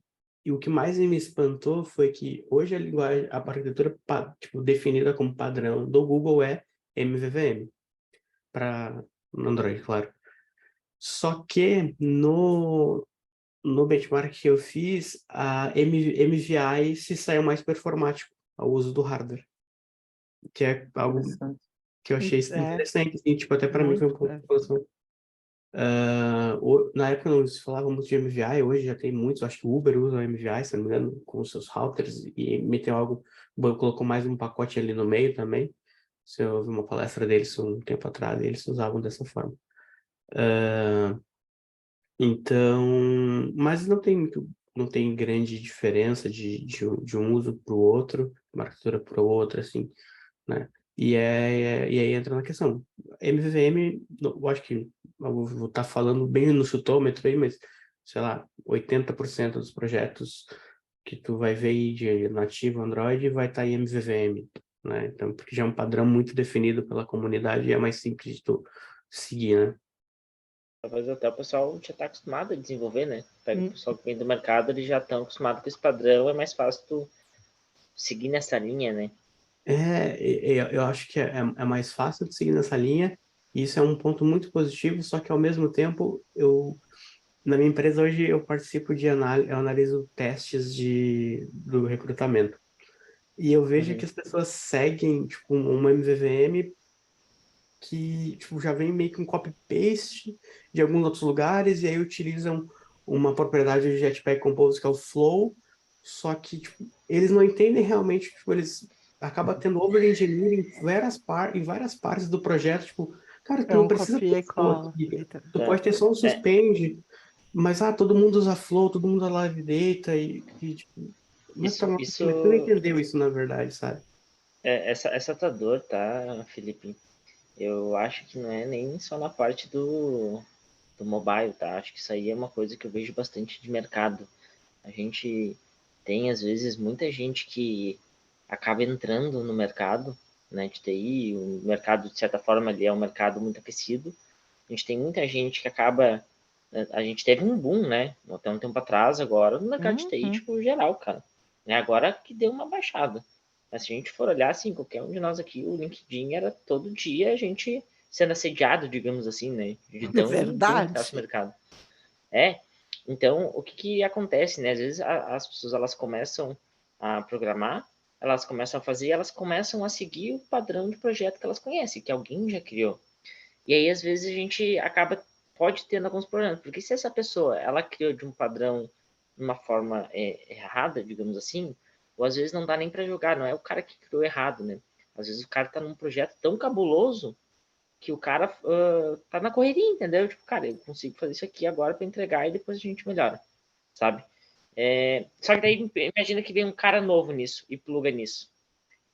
e o que mais me espantou foi que hoje a arquitetura tipo, definida como padrão do Google é MVVM, para Android, claro. Só que no benchmark que eu fiz, a MVI se saiu mais performático ao uso do hardware, que é algo
Interessante.
que eu achei
É,
interessante, assim, tipo, até para mim foi um
muito.
pouco de relação. Na época não se falava muito de MVI, hoje já tem muitos, acho que o Uber usa o MVI, se não me engano, com os seus routers, e meteu algo, colocou mais um pacote ali no meio também. Se eu ouvi uma palestra deles um tempo atrás, e eles usavam dessa forma. Então, mas não tem grande diferença de um uso para o outro, uma arquitetura para o outro, assim, né? E aí entra na questão. MVVM, eu acho que eu vou estar falando bem no chutômetro aí, mas, sei lá, 80% dos projetos que tu vai ver aí de nativo Android vai estar em MVVM, né? Então, porque já é um padrão muito definido pela comunidade e é mais simples de tu seguir, né?
Talvez até o pessoal já está acostumado a desenvolver, né? Pega o
Hum,
pessoal que vem do mercado, eles já estão acostumados com esse padrão, é mais fácil tu seguir nessa linha, né?
Eu acho que é mais fácil de seguir nessa linha, e isso é um ponto muito positivo, só que ao mesmo tempo, na minha empresa hoje eu participo eu analiso testes do recrutamento. E eu vejo que
Uhum.
as pessoas seguem, tipo, uma MVVM que, tipo, já vem meio que um copy-paste de alguns outros lugares, e aí utilizam uma propriedade de Jetpack Compose que é o Flow, só que tipo, eles não entendem realmente, tipo, eles acabam tendo over-engineering em várias partes do projeto, tipo, cara, tu
É
não
um
precisa
copia
ter
e
Flow
cola.
aqui,
Eita.
tu pode ter só um
É,
suspend, mas todo mundo usa Flow, todo mundo usa Live Data e tipo, mas
isso,
tu não
isso,
entendeu isso na verdade, sabe?
essa tua dor, tá, Felipe? Eu acho que não é nem só na parte do mobile, tá? Acho que isso aí é uma coisa que eu vejo bastante de mercado. A gente tem, às vezes, muita gente que acaba entrando no mercado, né, de TI, o mercado, de certa forma, ali é um mercado muito aquecido. A gente tem muita gente que acaba... A gente teve um boom, né, até um tempo atrás, agora, no mercado de TI,
Uhum.
tipo, geral, cara. Né, agora que deu uma baixada. Mas se a gente for olhar, assim, qualquer um de nós aqui, o LinkedIn era todo dia a gente sendo assediado, digamos assim, né, de tão boom que tá esse
Verdade.
mercado. É, então, o que, que acontece, né? Às vezes as pessoas elas começam a programar, elas começam a fazer, elas começam a seguir o padrão de projeto que elas conhecem, que alguém já criou. E aí, às vezes, a gente acaba, pode tendo alguns problemas, porque se essa pessoa, ela criou de um padrão, de uma forma errada, digamos assim, ou às vezes não dá nem para jogar, não é o cara que criou errado, né? Às vezes o cara tá num projeto tão cabuloso que o cara tá na correria, entendeu? Tipo, cara, eu consigo fazer isso aqui agora para entregar e depois a gente melhora, sabe? Só que daí imagina que vem um cara novo nisso e pluga nisso.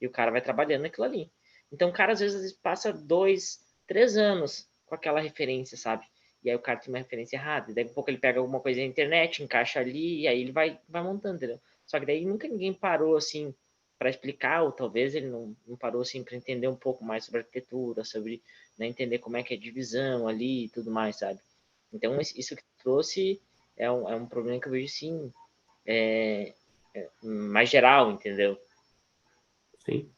E o cara vai trabalhando naquilo ali. Então o cara às vezes passa 2, 3 anos com aquela referência, sabe? E aí o cara tem uma referência errada. E daí a pouco ele pega alguma coisa na internet, encaixa ali, e aí ele vai montando, entendeu? Só que daí nunca ninguém parou assim para explicar, ou talvez ele não parou assim para entender um pouco mais sobre arquitetura, sobre, né, entender como é que é a divisão ali e tudo mais, sabe? Então isso que trouxe é um problema que eu vejo sim, mais geral, entendeu?
Sim.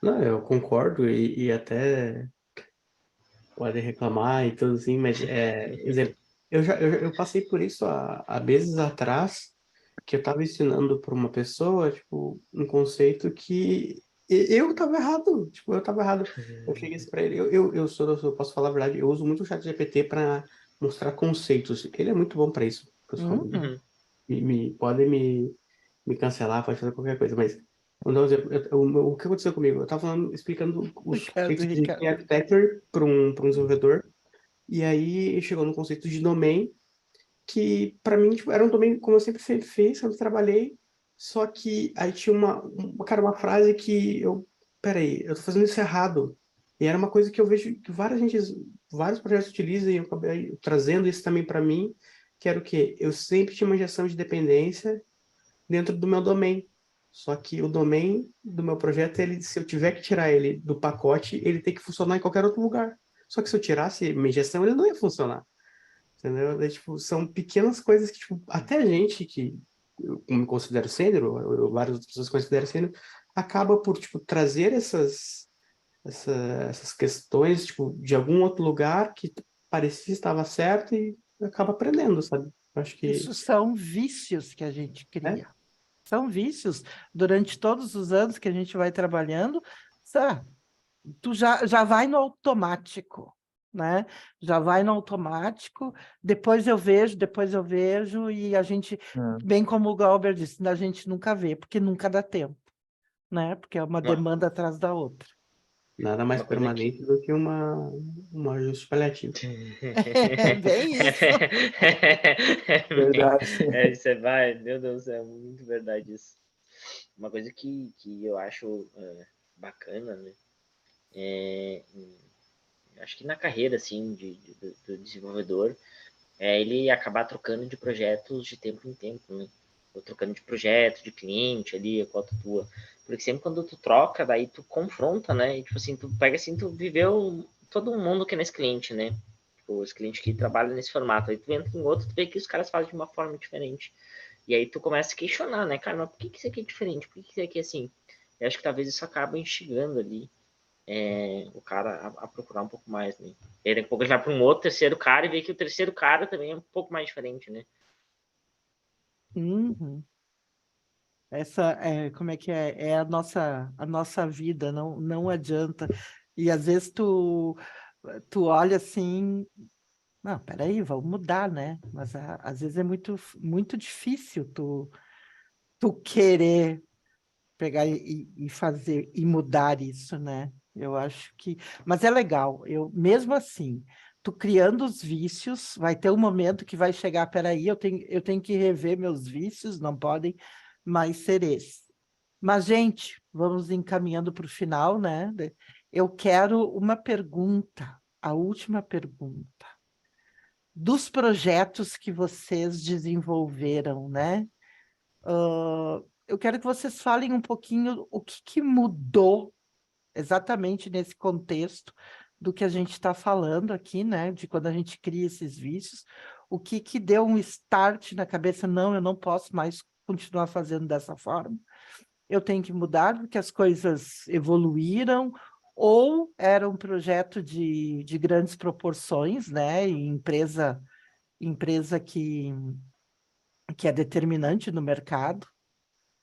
Não, eu concordo e até pode reclamar e tudo assim, mas exemplo, eu passei por isso há meses atrás, que eu estava ensinando para uma pessoa, tipo, um conceito que eu estava errado, tipo, eu estava errado. Eu cheguei assim para ele, eu posso falar a verdade, eu uso muito o ChatGPT para mostrar conceitos. Ele é muito bom para isso, pessoal.
Uhum.
Uhum.
Pode me cancelar, pode fazer qualquer coisa, mas vamos dar um exemplo. O que aconteceu comigo? Eu estava explicando os
Ricardo,
conceitos de
Ricardo.
architecture para um desenvolvedor, e aí chegou no conceito de domain, que para mim tipo, era um domain como eu sempre fiz, sempre trabalhei, só que aí tinha cara, uma frase que peraí, eu tô fazendo isso errado. E era uma coisa que eu vejo que vários projetos utilizam e eu acabei trazendo isso também para mim, que era o quê? Eu sempre tinha uma injeção de dependência dentro do meu domain. Só que o domain do meu projeto, se eu tiver que tirar ele do pacote, ele tem que funcionar em qualquer outro lugar. Só que se eu tirasse minha injeção, ele não ia funcionar. Entendeu? Daí, tipo, são pequenas coisas que, tipo, até a gente que eu me considero sênior, ou várias outras pessoas consideram sênior, acaba por, tipo, trazer essas questões, tipo, de algum outro lugar que parecia estava certo e acaba aprendendo, sabe? Eu acho que,
Isso são vícios que a gente
né?
cria. São vícios. Durante todos os anos que a gente vai trabalhando, sabe, tu já vai no automático, né? Já vai no automático, depois eu vejo, e a gente,
É.
bem como o Galber disse, a gente nunca vê, porque nunca dá tempo, né? Porque é uma
Uma,
demanda atrás da outra.
Nada mais
uma coisa que.
permanente do que um ajuste paliativo.
É bem isso.
Verdade.
Isso vai, meu Deus, é muito verdade isso. Uma coisa que eu acho bacana, né? É, acho que na carreira assim do desenvolvedor é ele acabar trocando de projetos de tempo em tempo, né? Ou trocando de projeto, de cliente ali, qual tu tua. Porque sempre quando tu troca, daí tu confronta, né? E, tipo assim, tu pega assim, tu viveu todo um mundo que é nesse cliente, né? Tipo, os clientes que trabalham nesse formato. Aí tu entra em outro, tu vê que os caras fazem de uma forma diferente. E aí tu começa a questionar, né? Cara, mas por que isso aqui é diferente? Por que isso aqui é assim? Eu acho que talvez isso acaba instigando ali o cara a procurar um pouco mais, né? E daqui a pouco ele vai para um outro terceiro cara e vê que o terceiro cara também é um pouco mais diferente, né?
Uhum. Essa é, como é que é? É a nossa vida, não adianta. E às vezes tu olha assim, Não, peraí, vamos mudar, né? Mas às vezes é muito difícil tu querer pegar e fazer e mudar isso, né? Eu acho que. Mas é legal, mesmo assim, tu criando os vícios, vai ter um momento que vai chegar, peraí, eu tenho que rever meus vícios, não podem mais ser esses. Mas, gente, vamos encaminhando para o final, né? Eu quero uma pergunta, a última pergunta. Dos projetos que vocês desenvolveram, né? Eu quero que vocês falem um pouquinho o que mudou exatamente nesse contexto do que a gente está falando aqui, né? De quando a gente cria esses vícios, o que deu um start na cabeça, não, eu não posso mais continuar fazendo dessa forma, eu tenho que mudar porque as coisas evoluíram, ou era um projeto de grandes proporções, né? E empresa que é determinante no mercado,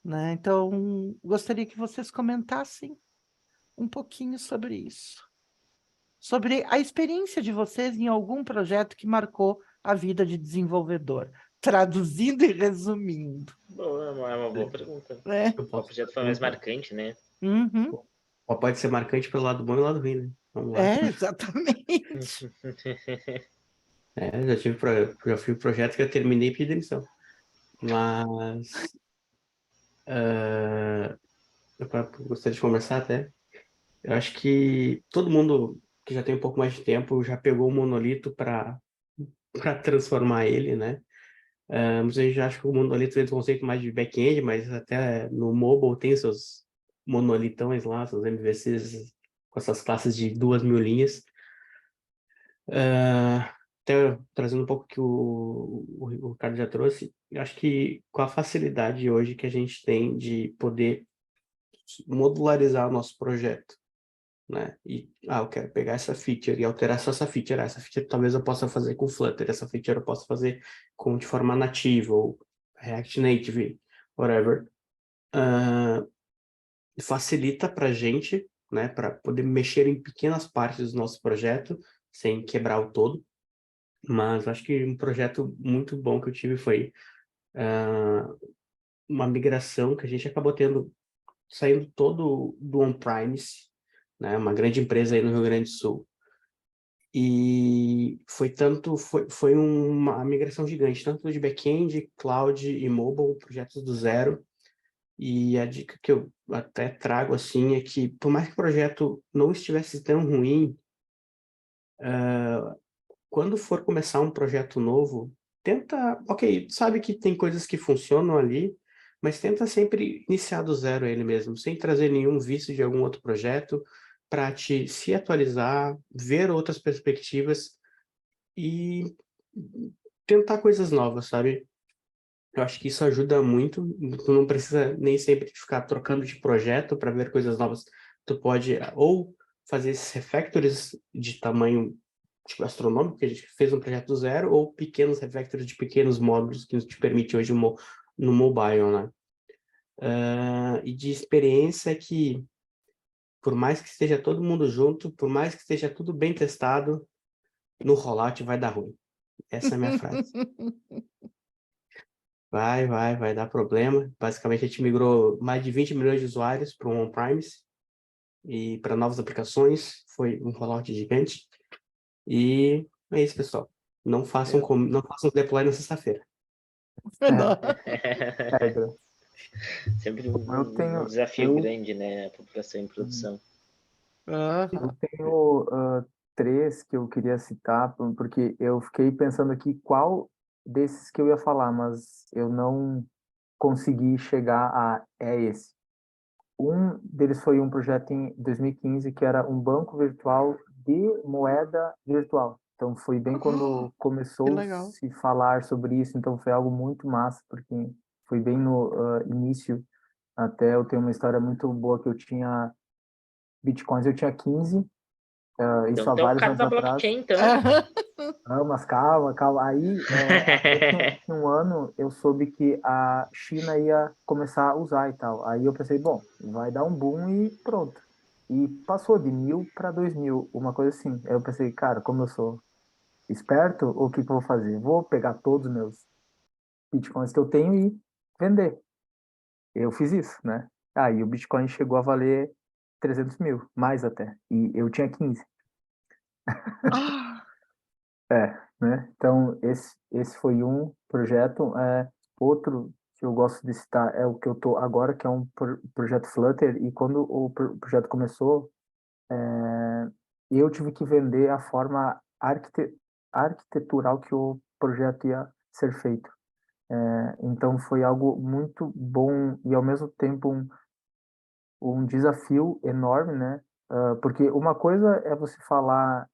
né? Então, gostaria que vocês comentassem um pouquinho sobre isso. Sobre a experiência de vocês em algum projeto que marcou a vida de desenvolvedor. Traduzindo e resumindo,
Boa, é uma boa pergunta.
né?
Eu
Qual
posso.
projeto foi mais marcante, né?
Uhum.
Pode ser marcante pelo lado bom e lado ruim, né? Vamos lá.
É, exatamente.
Já fui projeto que eu terminei e pedi demissão. Mas eu gostaria de conversar até. Eu acho que todo mundo que já tem um pouco mais de tempo já pegou o monolito para transformar ele, né? Muita gente acha que o monolito é um conceito mais de back-end, mas até no mobile tem seus monolitões lá, seus MVCs com essas classes de 2.000 linhas. Até trazendo um pouco que o Ricardo já trouxe, eu acho que com a facilidade hoje que a gente tem de poder modularizar o nosso projeto, né? E, eu quero pegar essa feature e alterar só essa feature. Essa feature talvez eu possa fazer com Flutter, essa feature eu posso fazer de forma nativa, ou React Native, whatever. Facilita para a gente, né? Para poder mexer em pequenas partes do nosso projeto, sem quebrar o todo. Mas acho que um projeto muito bom que eu tive foi uma migração que a gente acabou saindo todo do on-premise, né? Uma grande empresa aí no Rio Grande do Sul. E foi uma migração gigante, tanto de back-end, cloud e mobile, projetos do zero. E a dica que eu até trago assim é que, por mais que o projeto não estivesse tão ruim, quando for começar um projeto novo, tenta, ok, sabe que tem coisas que funcionam ali, mas tenta sempre iniciar do zero ele mesmo, sem trazer nenhum vício de algum outro projeto, para te se atualizar, ver outras perspectivas e tentar coisas novas, sabe? Eu acho que isso ajuda muito. Tu não precisa nem sempre ficar trocando de projeto para ver coisas novas. Tu pode ou fazer esses refactors de tamanho tipo, astronômico, que a gente fez um projeto do zero, ou pequenos refactors de pequenos módulos que te permite hoje no mobile, né? E de experiência que, por mais que esteja todo mundo junto, por mais que esteja tudo bem testado, no rollout vai dar ruim. Essa é a minha frase. Vai dar problema. Basicamente, a gente migrou mais de 20 milhões de usuários para um on-premise e para novas aplicações. Foi um rollout gigante. E é isso, pessoal. Não façam deploy na sexta-feira.
Não.
Regra.
Sempre
Eu
um
tenho,
desafio
eu,
grande, né? A população em produção.
eu tenho três que eu queria citar, porque eu fiquei pensando aqui qual desses que eu ia falar, mas eu não consegui chegar é esse. Um deles foi um projeto em 2015 que era um banco virtual de moeda virtual. Então foi bem quando
Que
começou a
legal.
se falar sobre isso, então foi algo muito massa, porque foi bem no início. Até eu tenho uma história muito boa que eu tinha bitcoins, eu tinha 15,
Então,
isso há
tu é o
vários
cara
anos
da
atrás.
blockchain, então.
Não, mas calma, calma. Aí, até que um ano eu soube que a China ia começar a usar e tal. Aí eu pensei, bom, vai dar um boom e pronto. E passou de 1.000 para 2.000, uma coisa assim. Aí eu pensei, cara, como eu sou esperto, o que que eu vou fazer? Vou pegar todos os meus bitcoins que eu tenho e vender. Eu fiz isso, né? Aí o Bitcoin chegou a valer 300 mil, mais até. E eu tinha 15.
Ah,
Né? Então, esse foi um projeto. Outro que eu gosto de citar é o que eu tô agora, que é um projeto Flutter. E quando o projeto começou, eu tive que vender a forma arquitetural que o projeto ia ser feito. Então, foi algo muito bom e, ao mesmo tempo, um desafio enorme, né? Porque uma coisa é você falar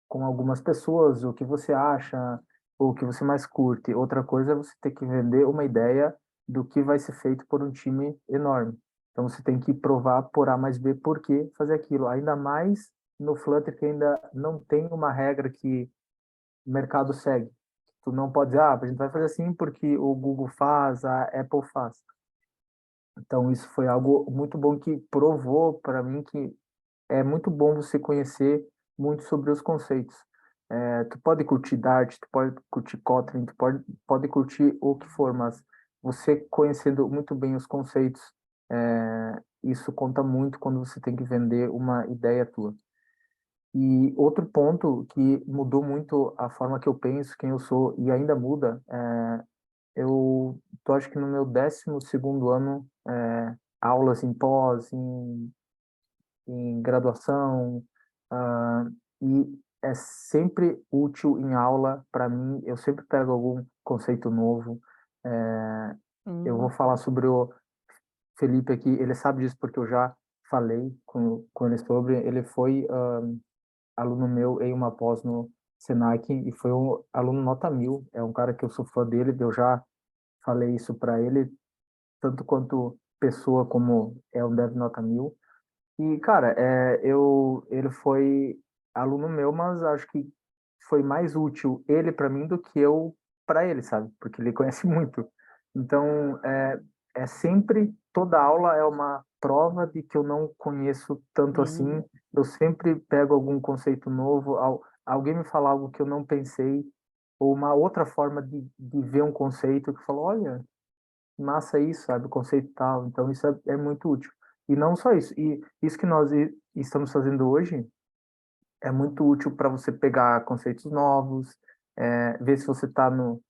com algumas pessoas o que você acha, o que você mais curte. Outra coisa é você ter que vender uma ideia do que vai ser feito por um time enorme. Então você tem que provar por A mais B por que fazer aquilo. Ainda mais no Flutter, que ainda não tem uma regra que o mercado segue. Tu não pode dizer, a gente vai fazer assim porque o Google faz, a Apple faz. Então isso foi algo muito bom que provou para mim que é muito bom você conhecer muito sobre os conceitos. Tu pode curtir Dart, tu pode curtir Kotlin, tu pode curtir o que for, mas você conhecendo muito bem os conceitos, isso conta muito quando você tem que vender uma ideia tua. E outro ponto que mudou muito a forma que eu penso, quem eu sou, e ainda muda, eu tô acho que no meu 12º ano, aulas em pós, em graduação, ah, e é sempre útil em aula para mim. Eu sempre pego algum conceito novo. Eu vou
hum,
falar sobre o Felipe aqui, ele sabe disso porque eu já falei com ele sobre. Ele foi aluno meu em uma pós no Senac e foi um aluno nota 1000. É um cara que eu sou fã dele, eu já falei isso para ele, tanto quanto pessoa como é um dev nota 1000. E, cara, ele foi aluno meu, mas acho que foi mais útil ele para mim do que eu para ele, sabe? Porque ele conhece muito. Então, é sempre, toda aula é uma prova de que eu não conheço tanto
hum,
assim. Eu sempre pego algum conceito novo, alguém me fala algo que eu não pensei, ou uma outra forma de ver um conceito que eu falo, olha, massa isso, sabe? O conceito tal. Então, isso é muito útil. E não só isso. E isso que nós estamos fazendo hoje é muito útil para você pegar conceitos novos, ver se você está no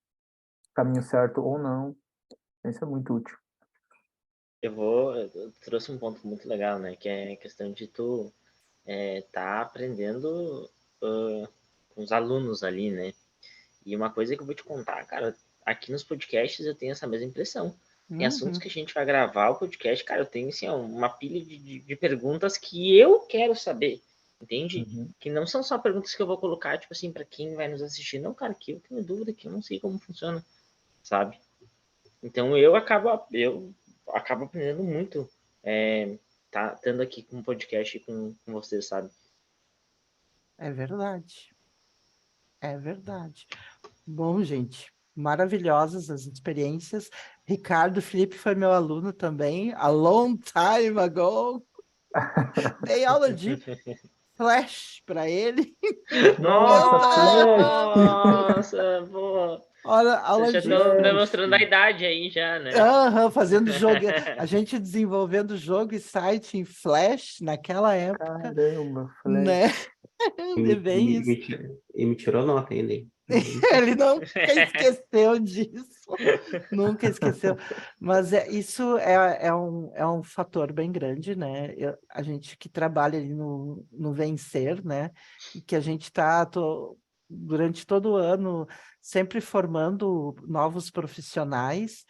caminho certo ou não. Isso é muito útil.
Eu trouxe um ponto muito legal, né? Que é a questão de tu tá aprendendo com os alunos ali, né? E uma coisa que eu vou te contar, cara, aqui nos podcasts eu tenho essa mesma impressão. Tem assuntos
uhum,
que a gente vai gravar o podcast, cara, eu tenho assim, uma pilha de perguntas que eu quero saber, entende?
Uhum.
Que não são só perguntas que eu vou colocar, tipo assim, para quem vai nos assistir. Não, cara, que eu tenho dúvida, que eu não sei como funciona, sabe? Então eu acabo aprendendo muito, tá estando aqui com o podcast com vocês, sabe?
é verdade, é verdade. Bom, gente, maravilhosas as experiências. Ricardo Felipe foi meu aluno também, a long time ago. Dei aula de Flash para ele. Meu
Nossa, Flash!
Nossa, pô.
Olha,
Vocês
aula
já
de
estão demonstrando a idade aí já, né?
fazendo jogo, a gente desenvolvendo jogo e site em Flash naquela época,
Caramba,
né?
Flash.
É bem isso.
E me tirou nota ainda, hein?
Ele nunca esqueceu disso, nunca esqueceu. Mas isso é um fator bem grande, né? A gente que trabalha ali no Vencer, né? E que a gente está durante todo o ano sempre formando novos profissionais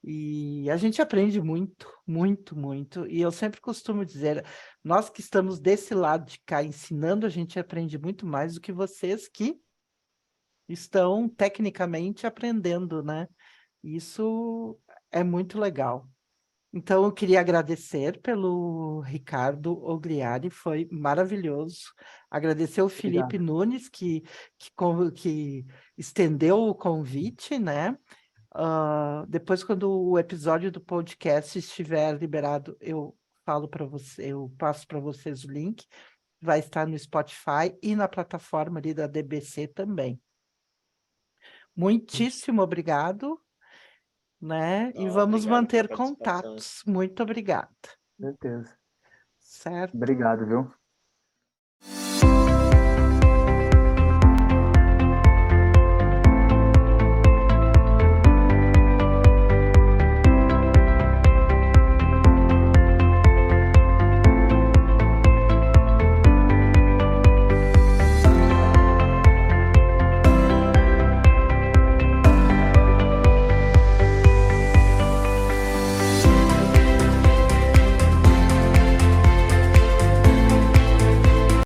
e a gente aprende muito, muito, muito. E eu sempre costumo dizer, nós que estamos desse lado de cá ensinando, a gente aprende muito mais do que vocês que estão tecnicamente aprendendo, né? Isso é muito legal. Então, eu queria agradecer pelo Ricardo Ogliari, foi maravilhoso. Agradecer o Felipe
Obrigado.
Nunes, que estendeu o convite, né? Depois, quando o episódio do podcast estiver liberado, eu falo para você, eu passo para vocês o link. vai estar no Spotify e na plataforma ali da DBC também. Muitíssimo obrigado, né? E vamos
Obrigado pela
manter
participação.
contatos. Muito obrigada.
certeza.
Certo?
Obrigado, viu?